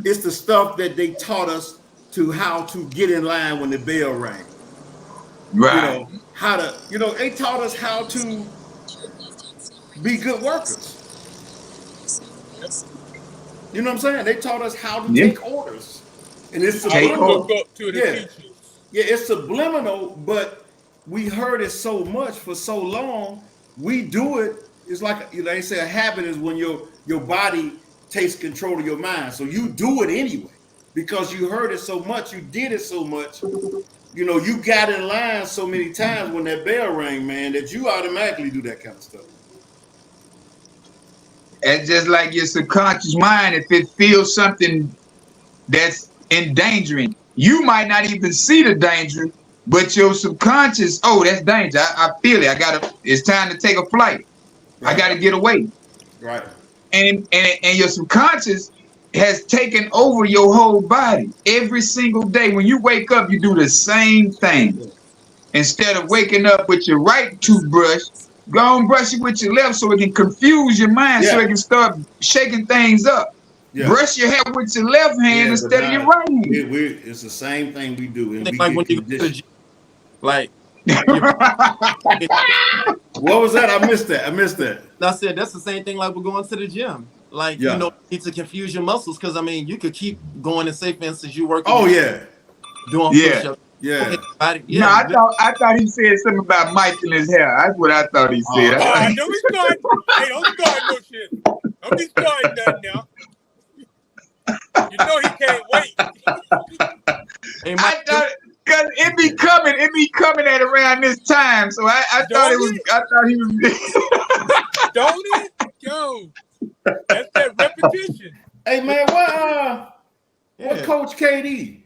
it's the stuff that they taught us to how to get in line when the bell rang. Right. You know, how to, they taught us how to be good workers. You know what I'm saying? They taught us how to take orders. And it's subliminal. Look up to the teachers. Yeah, it's subliminal, but we heard it so much for so long. We do it. It's like, they say a habit is when your body takes control of your mind. So you do it anyway because you heard it so much, you did it so much. You got in line so many times when that bell rang, man, that you automatically do that kind of stuff. And just like your subconscious mind, if it feels something that's endangering, you might not even see the danger, but your subconscious, oh, that's danger. I feel it. It's time to take a flight. Right. I got to get away. Right. And your subconscious has taken over your whole body. Every single day when you wake up, you do the same thing. Instead of waking up with your right toothbrush, go and brush it with your left so it can confuse your mind, so it can start shaking things up. Yeah. Brush your hair with your left hand instead of your right hand. It's the same thing we do. And like when you go to the gym, like what was that? I missed that. I said that's the same thing like we're going to the gym. Like you need to confuse your muscles because you could keep going and say, for instance, you work. Oh yeah. Doing push-ups. Yeah. Okay, no, I thought he said something about Mike in his hair. That's what I thought he said. Don't be starting. Hey, don't start no shit. Don't be starting nothing now. You know he can't wait. Hey, I thought because it be coming at around this time. So I thought he was. Don't it? Yo, that's that repetition. Hey man, what Coach KD?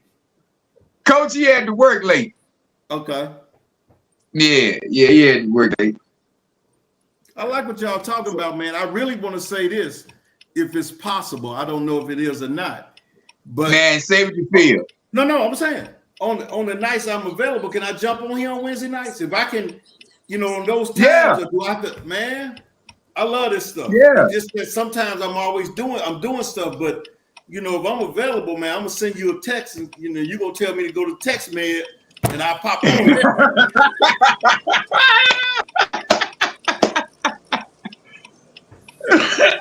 Coach, he had to work late. Okay. Yeah, he had to work late. I like what y'all talking about, man. I really want to say this, if it's possible. I don't know if it is or not. But man, say what you feel. No, I'm saying on the nights I'm available, can I jump on here on Wednesday nights? If I can, on those times, or do I have to, man? I love this stuff. Yeah. Just that sometimes I'm doing stuff, but if I'm available, man, I'm gonna send you a text, and you're gonna tell me to go to text med, and I'll pop on.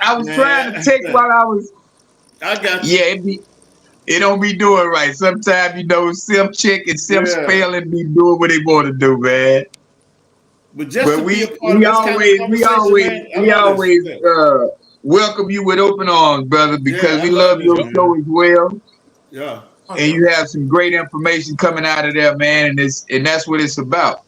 I was trying to text while I was. I got you. Yeah, it don't be doing right. Sometimes sim check and sim spelling be doing what they want to do, man. But we always welcome you with open arms, brother, because we love your show as well. Yeah. And you have some great information coming out of there, man, and that's what it's about,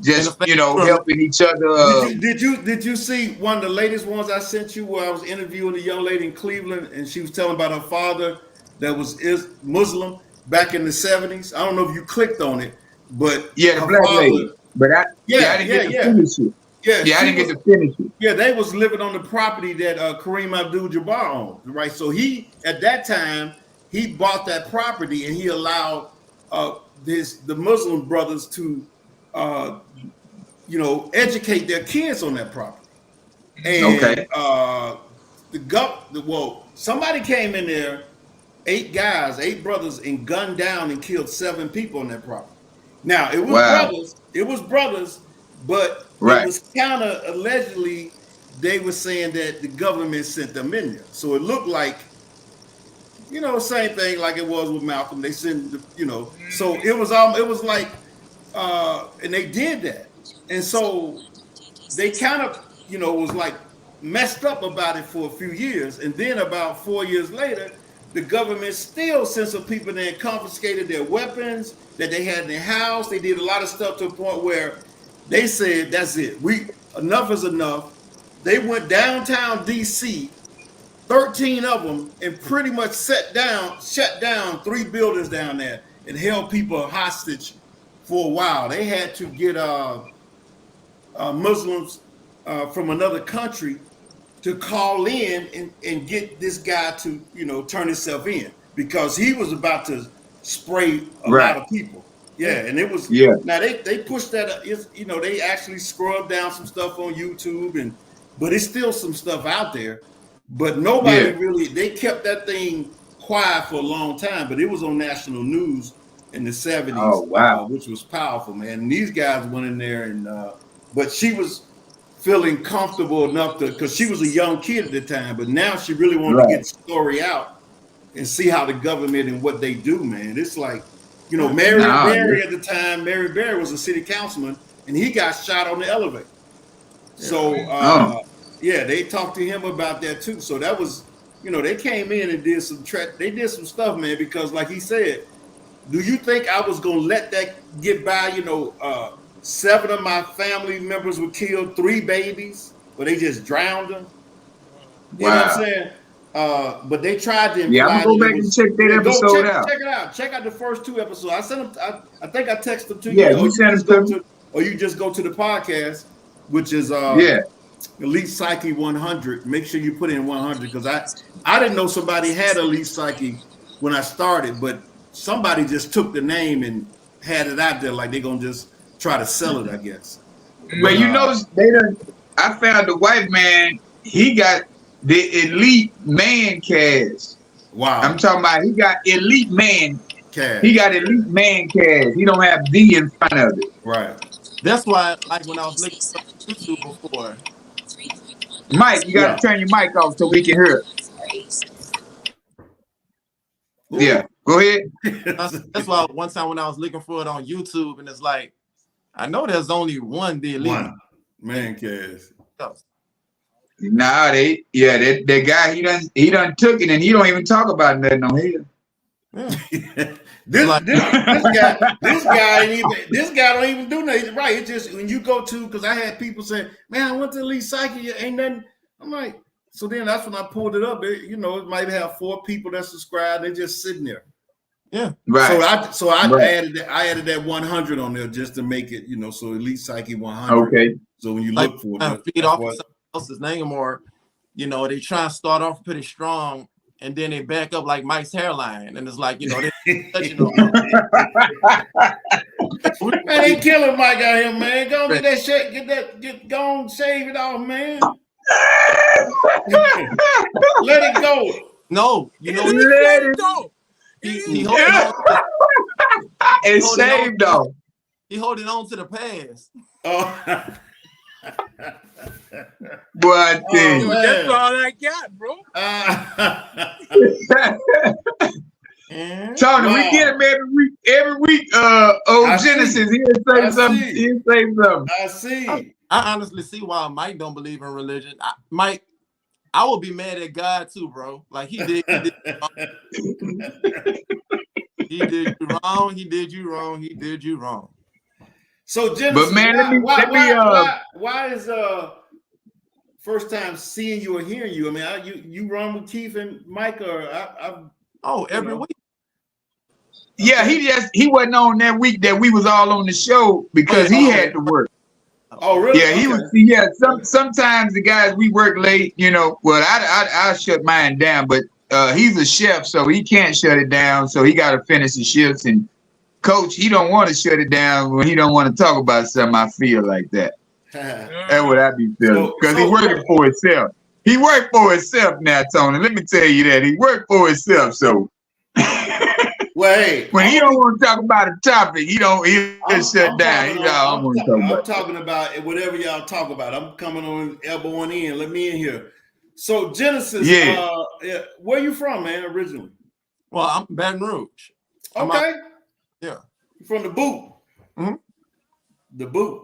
just helping each other. Did you see one of the latest ones I sent you where I was interviewing a young lady in Cleveland and she was telling about her father that was Muslim back in the 70s? I don't know if you clicked on it, but the black lady. But I didn't get to finish it. Yeah, I didn't get to finish it. Yeah, they was living on the property that Kareem Abdul-Jabbar owned, right? So at that time, he bought that property and he allowed the Muslim brothers to, educate their kids on that property. And somebody came in there, 8 brothers, and gunned down and killed 7 people on that property. Now it was brothers, but it was kind of allegedly they were saying that the government sent them in there. So it looked like, same thing like it was with Malcolm. They sent, so it was like, and they did that. And so they kind of, was like messed up about it for a few years. And then about 4 years later, the government still sent some people there and confiscated their weapons that they had in their house. They did a lot of stuff to a point where they said, that's it. Enough is enough. They went downtown DC, 13 of them, and pretty much shut down 3 buildings down there and held people hostage for a while. They had to get Muslims from another country to call in and get this guy to, turn himself in because he was about to spray a lot of people. Yeah, and it was now they pushed that. They actually scrubbed down some stuff on YouTube, but it's still some stuff out there. But nobody really, they kept that thing quiet for a long time, but it was on national news in the 70s. Oh, wow. Which was powerful, man. And these guys went in there and but she was feeling comfortable enough to, because she was a young kid at the time, but now she really wanted to get the story out and see how the government and what they do, man. It's like, you know, Mary Berry at the time, Mary Berry was a city councilman and he got shot on the elevator. So yeah, they talked to him about that too. So that was, you know, they came in and did some stuff, man, because like he said, do you think I was gonna let that get by? You know, 7 of my family members were killed, 3 babies, but they just drowned them. You know what I'm saying? But they tried to imply. Yeah, I'm gonna go back and check that episode out. Check it out. Check out the first 2 episodes. I sent them. I think I texted them to you. Yeah, you sent them to me. Or you just go to the podcast, which is Elite Psyche 100. Make sure you put in 100 because I didn't know somebody had Elite Psyche when I started, but somebody just took the name and had it out there like they're gonna just try to sell it, I guess. But you know, I found the white man. He got the Elite Mancast. Wow. I'm talking about he got Elite Cast. He got Elite Mancast. He don't have D in front of it. Right. That's why, like when I was looking at YouTube before. Mike, you gotta turn your mic off so we can hear it. Yeah, go ahead. That's why one time when I was looking for it on YouTube, and it's like, I know there's only one the Elite Mancast. Nah, that guy he done took it and he don't even talk about nothing on here. Yeah. This guy don't even do nothing. Right. It's just when you go to, because I had people say, man, I went to Elite Psyche, ain't nothing. I'm like, so then that's when I pulled it up. It might have 4 people that subscribe. They're just sitting there. Yeah. Right. So I added that 100 on there just to make it, so Elite Psyche 100. Okay. So when you look for it, feed off of someone else's name, or they try and start off pretty strong and then they back up like Mike's hairline, and it's like they touching on. Man, they killing Mike out here, man. Go get that shit, go on, shave it off, man. Let it go. No, let it go. He holding on. It's shaved off. He holding on to the past. Oh. Boy, I think that's all I got, bro. Tony, we get him every week. Genesis, he'll say something. I see. I honestly see why Mike don't believe in religion. Mike, I would be mad at God too, bro. Like he did he did you wrong. He did you wrong. He did you wrong. So, Genesis, but man, why is first time seeing you or hearing you? I mean, you run with Keith and Mike, or every week. Yeah, he wasn't on that week that we was all on the show because he had to work. Oh, really? Yeah, he was. Yeah, sometimes the guys we work late. Well, I shut mine down, but he's a chef, so he can't shut it down. So he got to finish the shifts. And Coach, he don't want to shut it down when he don't want to talk about something. I feel like that. That's what I be feeling because he working for himself. He worked for himself now, Tony. Let me tell you that he worked for himself. So. Well, hey, when he don't want to talk about a topic, he'll shut down. I'm talking about whatever y'all talk about. I'm coming on, elbowing in. Let me in here. So Genesis, where you from, man? Originally? Well, I'm Baton Rouge. Okay. Yeah. You from the boot? Mm-hmm. The boot.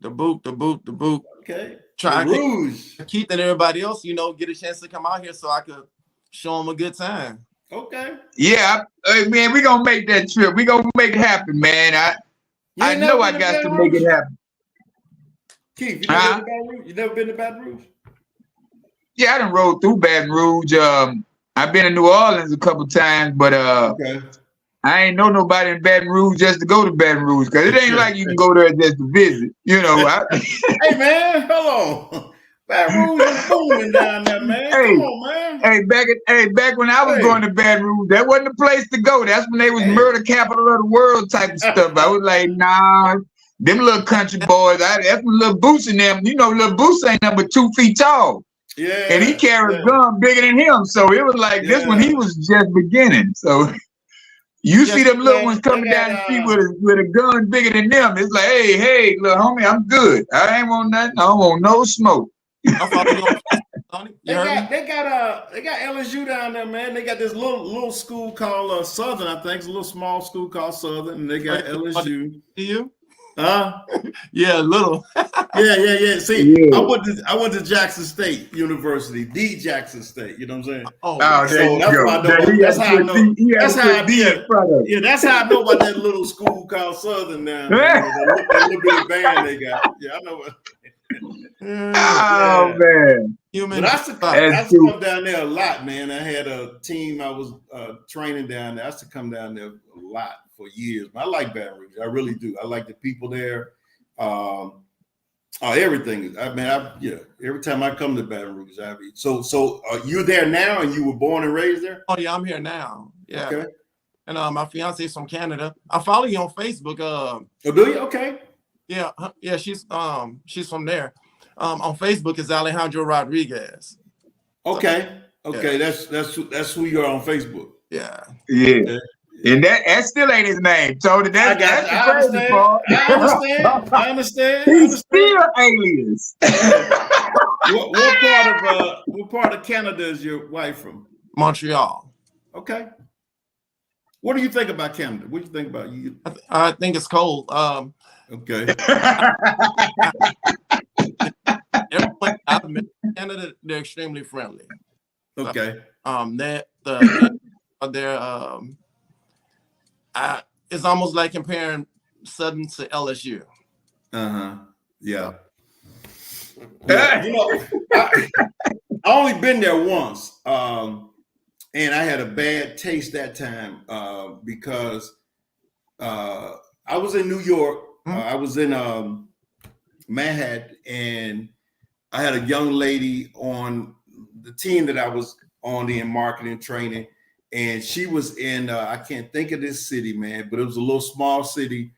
The boot. Okay. Trying to Keith and everybody else, get a chance to come out here so I could show them a good time. Okay. Yeah, man, we're gonna make that trip. We're gonna make it happen, man. I know I got to make it happen. Keith, you never been to Baton Rouge? Yeah, I done rode through Baton Rouge. I've been to New Orleans a couple times, but okay. I ain't know nobody in Baton Rouge just to go to Baton Rouge because it ain't like you can go there just to visit. Hey man, hello. Baton Rouge is booming down there, man. Come on, man. Back when I was going to Baton Rouge, that wasn't the place to go. That's when they was murder capital of the world type of stuff. I was like, nah, them little country boys. That's when Lil Boots and them. Lil Boots ain't number 2 feet tall. Yeah. And he carried a gun bigger than him. So it was like this one, he was just beginning. So you see them little ones coming down the street with a gun bigger than them. It's like, hey, little homie, I'm good. I ain't want nothing. I don't want no smoke. They got LSU down there, man. They got this little school called Southern, I think. It's a little small school called Southern, and they got LSU. You? Yeah, little. yeah. See, I went to Jackson State University, the Jackson State. You know what I'm saying? Oh, there you go. That's how I know. That's how I know about that little school called Southern now. That little bit of band they got. Yeah, I know. Oh man. But I used to come down there a lot, man. I had a team I was training down there. I used to come down there a lot for years. I like Baton Rouge. I really do. I like the people there. Everything. Every time I come to Baton Rouge, so you're there now and you were born and raised there? Oh yeah, I'm here now. Yeah. Okay. And my fiance is from Canada. I follow you on Facebook. Oh, do you? Okay. Yeah, she's from there. On Facebook is Alejandro Rodriguez. Okay. That's who you are on Facebook. Yeah. Okay. And that still ain't his name. So that's the crazy part. I understand. He's still alias. What part of Canada is your wife from? Montreal. Okay. What do you think about Canada? What do you think about you? I think it's cold. Okay. Everyone I've met in Canada, they're extremely friendly. Okay. It's almost like comparing Southern to LSU. Yeah. I only been there once, and I had a bad taste that time because I was in New York. I was in Manhattan, and I had a young lady on the team that I was on in marketing training, and she was in I can't think of this city, man, but it was a little small city.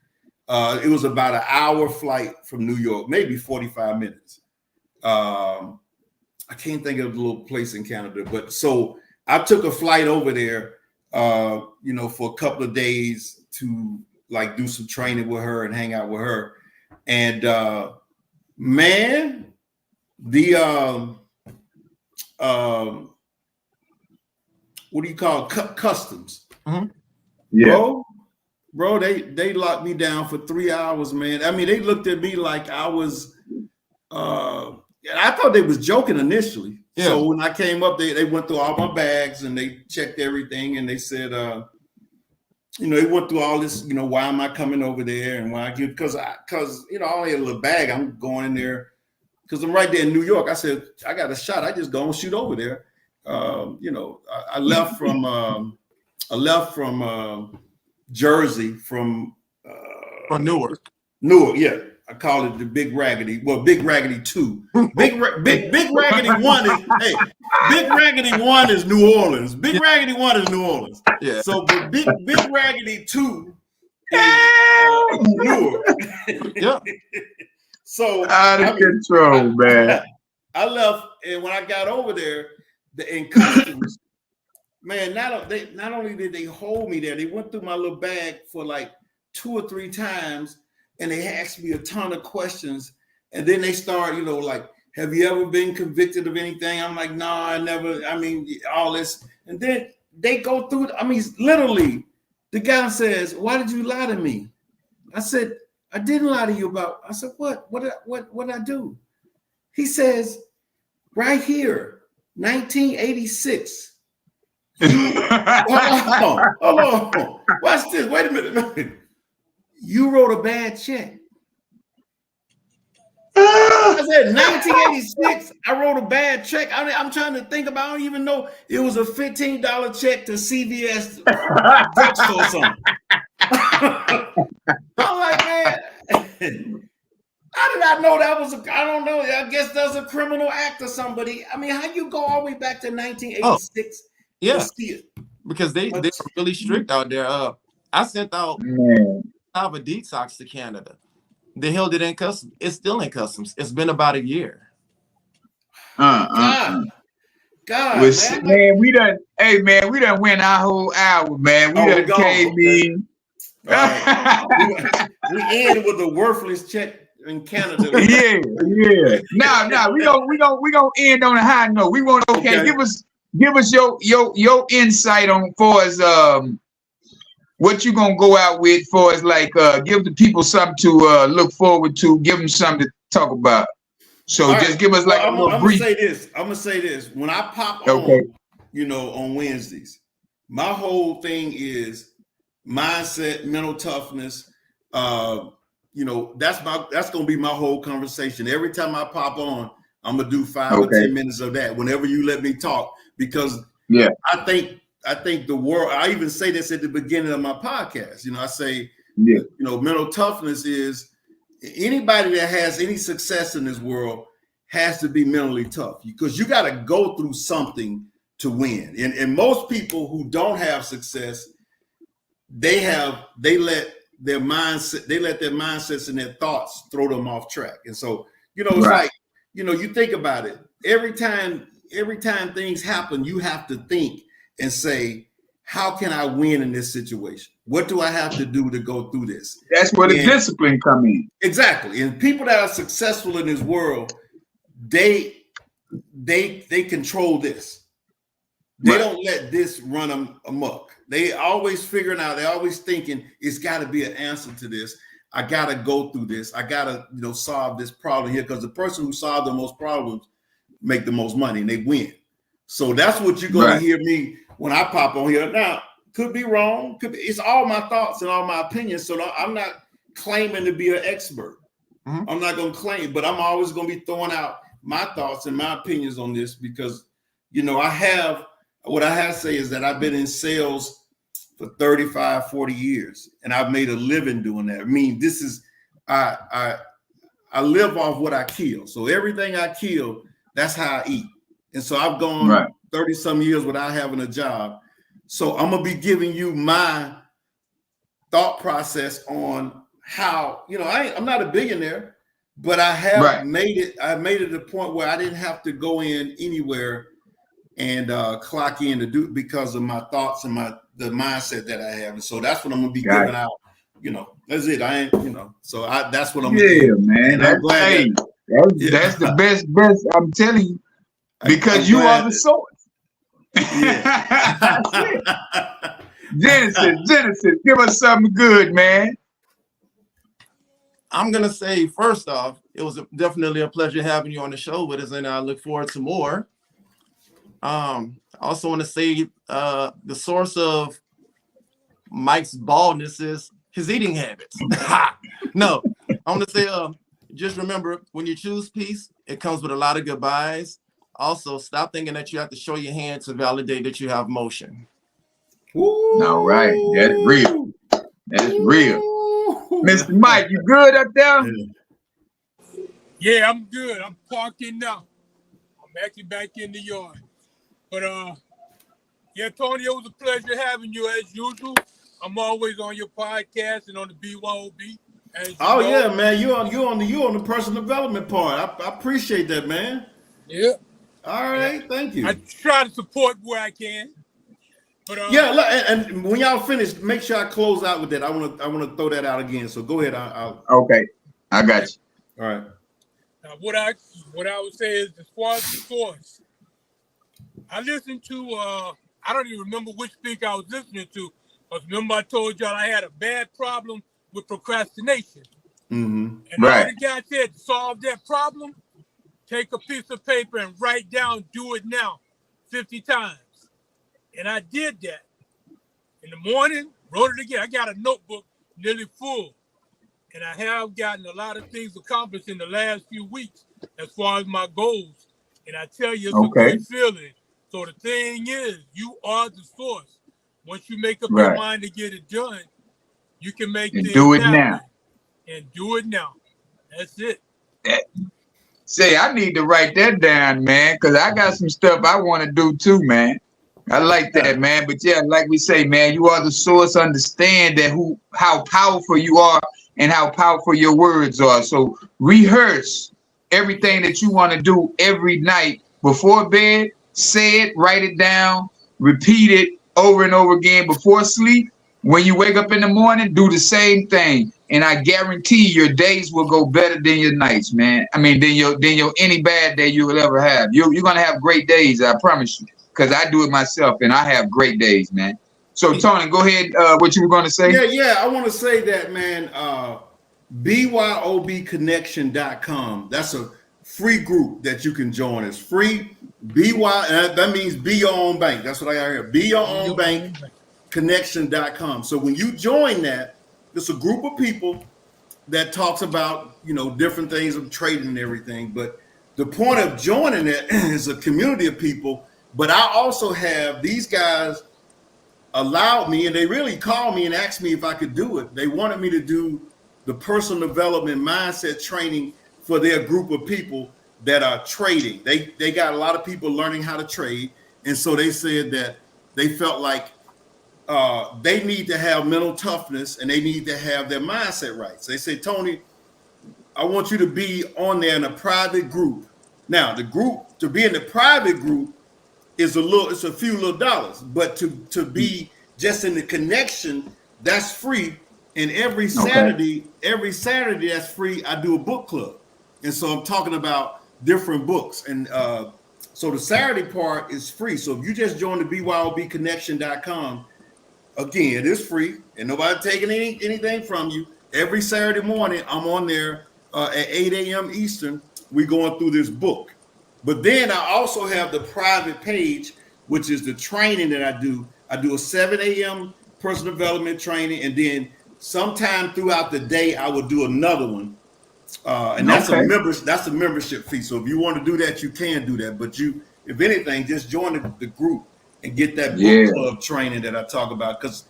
It was about an hour flight from New York, maybe 45 minutes. I can't think of the little place in Canada, but so I took a flight over there, for a couple of days to like do some training with her and hang out with her. And man, the what do you call it? Customs? Mm-hmm. Yeah. Bro, they locked me down for 3 hours, man. I mean, they looked at me like I was I thought they was joking initially. Yeah. So when I came up, they went through all my bags and they checked everything, and they said they went through all this, why am I coming over there and why because I only had a little bag. I'm going in there because I'm right there in New York. I said, I got a shot. I just go and shoot over there. I left from Jersey from Newark. Newark, yeah. I call it the Big Raggedy. Well, Big Raggedy 2. Big Raggedy 1 is Big Raggedy 1 is New Orleans. Big Raggedy 1 is New Orleans. Yeah. So but Big Raggedy 2 is Newark. Yeah. So out of control, man. I left, and when I got over there, in customs, man, not only did they hold me there, they went through my little bag for like 2 or 3 times, and they asked me a ton of questions. And then they start, like, have you ever been convicted of anything? I'm like, no, I never. I mean, all this. And then they go through. I mean, literally, the guy says, "Why did you lie to me?" I said, "I didn't lie to you about." I said, "What? What did I do?" He says, "Right here, 1986." Hold on. Watch this. Wait a minute. You wrote a bad check. I said 1986. I wrote a bad check. I'm trying to think about. I don't even know. It was a $15 check to CVS drugstore or something. I'm like, man, how did I know that was? I don't know. I guess that's a criminal act or somebody. I mean, how you go all the way back to 1986? Yeah, to see it? Because they're really strict out there. I sent out a detox to Canada. They held it in customs. It's still in customs. It's been about a year. God, man, we done. Hey, man, we done win our whole hour, man. We done came in. All right. we end with a worthless check in Canada. Yeah. Nah. We gonna end on a high note. We want give us your insight on for as what you gonna go out with for as like give the people something to look forward to, give them something to talk about. So just give us like a little brief. I'm gonna say this. When I pop on, on Wednesdays, my whole thing is mindset, mental toughness. That's gonna be my whole conversation. Every time I pop on, I'm gonna do 5 or 10 minutes of that whenever you let me talk, because I think the world, I even say this at the beginning of my podcast. I say, mental toughness is anybody that has any success in this world has to be mentally tough, because you got to go through something to win. And most people who don't have success, they let their mindsets and their thoughts throw them off track. And so, it's like, you think about it, every time things happen, you have to think and say, how can I win in this situation? What do I have to do to go through this? That's where the discipline come in. Exactly. And people that are successful in this world, they control this. They don't let this run them amok. They always figuring out, they're always thinking it's got to be an answer to this. I got to go through this. I got to, solve this problem here, because the person who solved the most problems make the most money and they win. So that's what you're going to hear me when I pop on here. Now, could be wrong. It's all my thoughts and all my opinions. So I'm not claiming to be an expert. Mm-hmm. I'm not going to claim, but I'm always going to be throwing out my thoughts and my opinions on this, because, what I have to say is that I've been in sales for 35, 40 years, and I've made a living doing that. I mean, this is, I live off what I kill. So everything I kill, that's how I eat. And so I've gone 30 some years without having a job. So I'm going to be giving you my thought process on how, I'm not a billionaire, but I have made it. I made it to the point where I didn't have to go in anywhere and clock in to do it because of my thoughts and the mindset that I have. And so that's what I'm going to be giving out. That's it. I ain't, so that's what I'm going to do. Man. That's the best. I'm telling you, because you are the source. Genesis, give us something good, man. I'm gonna say, first off, it was definitely a pleasure having you on the show with us, and I look forward to more. I also want to say the source of Mike's baldness is his eating habits. No, I want to say just remember, when you choose peace, it comes with a lot of goodbyes. Also, stop thinking that you have to show your hand to validate that you have motion. All right. That's real. That's real. Mr. Mike, you good up there? Yeah, I'm good. I'm parking now. I'm actually back in the yard. But, Tony, it was a pleasure having you as usual. I'm always on your podcast and on the BYOB. Yeah, man. You on the personal development part. I appreciate that, man. Yeah. All right, thank you. I try to support where I can. But and when y'all finish, make sure I close out with that. I want to throw that out again. So go ahead. Okay, I got you. All right. Now, what I would say is, as far as the source, I listened to I don't even remember which speaker I was listening to. But remember, I told y'all I had a bad problem with procrastination. Mm-hmm. And all the guy said, to solve that problem, take a piece of paper and write down, do it now, 50 times. And I did that. In the morning, wrote it again. I got a notebook nearly full. And I have gotten a lot of things accomplished in the last few weeks as far as my goals. And I tell you, it's a great feeling. So the thing is, you are the source. Once you make up your mind to get it done, you can make things happen. Now. And do it now. That's it. Say, I need to write that down, man, because I got some stuff I want to do too, man. I like that, man. But yeah, like we say, man, you are the source. Understand that how powerful you are and how powerful your words are. So rehearse everything that you want to do every night before bed, say it, write it down, repeat it over and over again before sleep. When you wake up in the morning, do the same thing. And I guarantee your days will go better than your nights, man. I mean, than your any bad day you will ever have. You're gonna have great days, I promise you. Because I do it myself and I have great days, man. So Tony, go ahead. What you were gonna say? Yeah. I want to say that, man. BYOBconnection.com. That's a free group that you can join. It's free. That means be your own bank. That's what I got here. Be your own bank. Connection.com. So when you join that, it's a group of people that talks about, different things of trading and everything. But the point of joining it is a community of people. But I also have these guys allowed me, and they really called me and asked me if I could do it. They wanted me to do the personal development mindset training for their group of people that are trading. They got a lot of people learning how to trade. And so they said that they felt like they need to have mental toughness and they need to have their mindset right. So they say, Tony, I want you to be on there in a private group. Now, the group, to be in the private group it's a few little dollars, but to be just in the connection, that's free. And every Saturday that's free, I do a book club. And so I'm talking about different books. And so the Saturday part is free. So if you just join the BYOBconnection.com, again, it is free and nobody taking anything from you. Every Saturday morning, I'm on there at 8 a.m. Eastern. We're going through this book. But then I also have the private page, which is the training that I do. I do a 7 a.m. personal development training, and then sometime throughout the day, I will do another one. And that's a membership fee. So if you want to do that, you can do that. But if anything, just join the group and get that book club training that I talk about. Because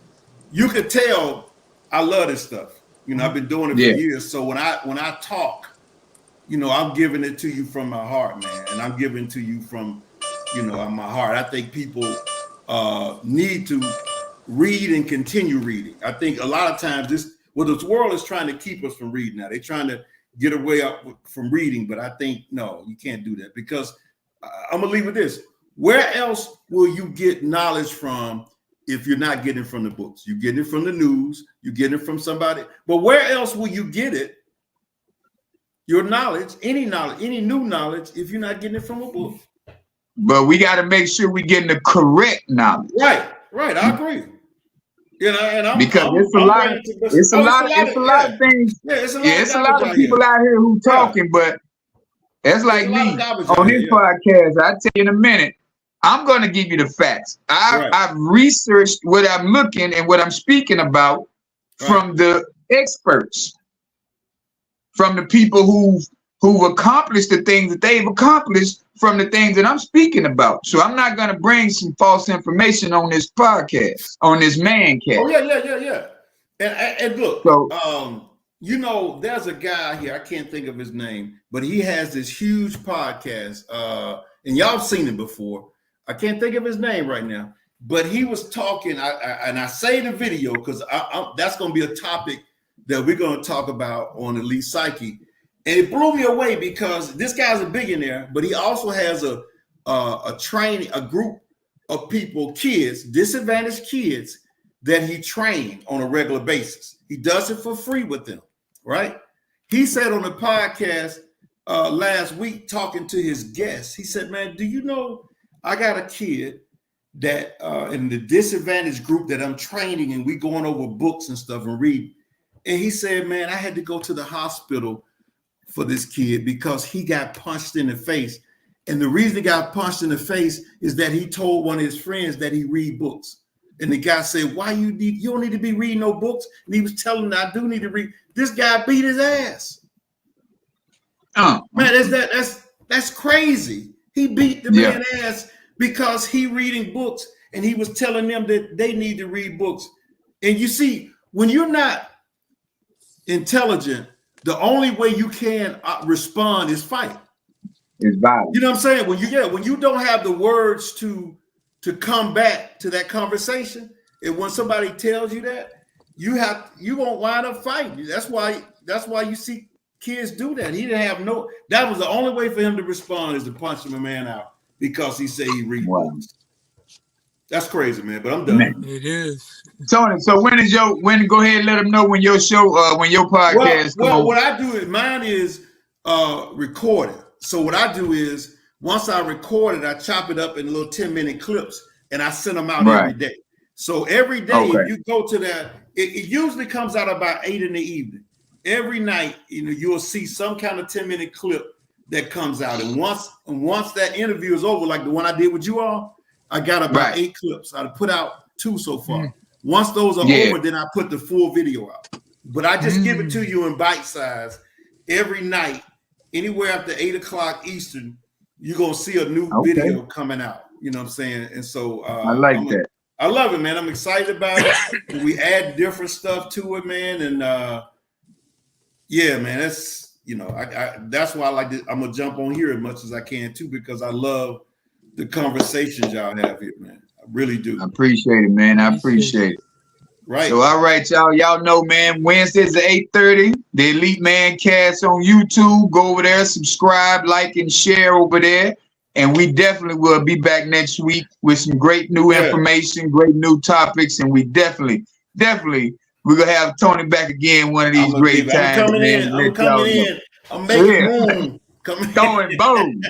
you could tell I love this stuff. I've been doing it for years. So when I talk, I'm giving it to you from my heart, man. And I'm giving to you from, my heart. I think people need to read and continue reading. I think a lot of times this world is trying to keep us from reading now. They're trying to get away from reading. But I think, no, you can't do that because I'm going to leave with this. Where else will you get knowledge from if you're not getting it from the books? You're getting it from the news. You're getting it from somebody. But where else will you get it? Your knowledge, any new knowledge, if you're not getting it from a book. But we got to make sure we're getting the correct knowledge. Right. I agree. Because it's a lot of things. It's a lot of people out here who talking, but it's like me on this podcast. I tell you in a minute, I'm going to give you the facts. I've researched what I'm looking and what I'm speaking about from the experts. From the people who've accomplished the things that they've accomplished from the things that I'm speaking about. So I'm not going to bring some false information on this podcast, on this Mancast. Oh, yeah. And look, there's a guy here, I can't think of his name, but he has this huge podcast, and y'all have seen it before. I can't think of his name right now, but he was talking, and I say the video because that's going to be a topic that we're going to talk about on Elite Psyche. And it blew me away because this guy's a billionaire, but he also has a group of people, kids, disadvantaged kids that he trained on a regular basis. He does it for free with them, right? He said on the podcast last week, talking to his guests, he said, man, do you know I got a kid that in the disadvantaged group that I'm training and we going over books and stuff and reading. And he said, man, I had to go to the hospital for this kid because he got punched in the face. And the reason he got punched in the face is that he told one of his friends that he read books. And the guy said, you don't need to be reading no books. And he was telling him, I do need to read. This guy beat his ass. Man, that's crazy. He beat the man's ass because he reading books and he was telling them that they need to read books. And you see, when you're not intelligent, the only way you can respond is fight. It's violent. You know what I'm saying? When you don't have the words to come back to that conversation, and when somebody tells you that, you won't wind up fighting. That's why you see kids do that. He didn't have that was the only way for him to respond is to punch him a man out. because he said he read Wow. books. That's crazy, man. But I'm done. Man. It is. Tony, so when go ahead and let them know when your show, when your podcast Well, come on. what I do is mine is recorded. So what I do is once I record it, I chop it up in little 10-minute clips and I send them out every day. So every day, if you go to that, it usually comes out about 8 in the evening. Every night, you'll see some kind of 10-minute clip that comes out. And once that interview is over, like the one I did with you all, I got about 8 clips. I put out 2 so far. Once those are over, then I put the full video out. But I just give it to you in bite size every night, anywhere after 8 o'clock Eastern. You're gonna see a new video coming out. You know what I'm saying? And so I like that. I love it, man. I'm excited about it. We add different stuff to it, man. And yeah, man, that's that's why I like to, I'm gonna jump on here as much as I can too, because I love the conversations y'all have here, man. I really do. I appreciate it, man. I appreciate it. Right. So all right, y'all know, man, Wednesdays at 8:30, the Elite Mancast on YouTube. Go over there, subscribe, like, and share over there. And we definitely will be back next week with some great new information, great new topics, and we definitely we're gonna have Tony back again one of these great times. I'm coming in. I'm making room. Throwing boom.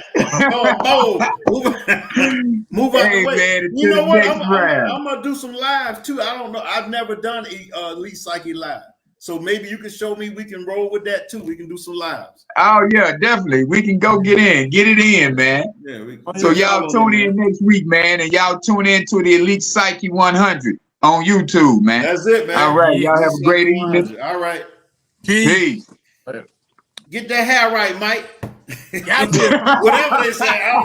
Move out the way. Man, you know what? I'm gonna do some lives too. I don't know. I've never done Elite Psyche live. So maybe you can show me, we can roll with that too. We can do some lives. Oh yeah, definitely. We can go get it in, man. Yeah. So y'all tune in next week, man, and y'all tune in to the Elite Psyche 100 on YouTube, man. That's it, man. All right, y'all have a great evening. All right. Peace. Get that hair right, Mike. Whatever they say.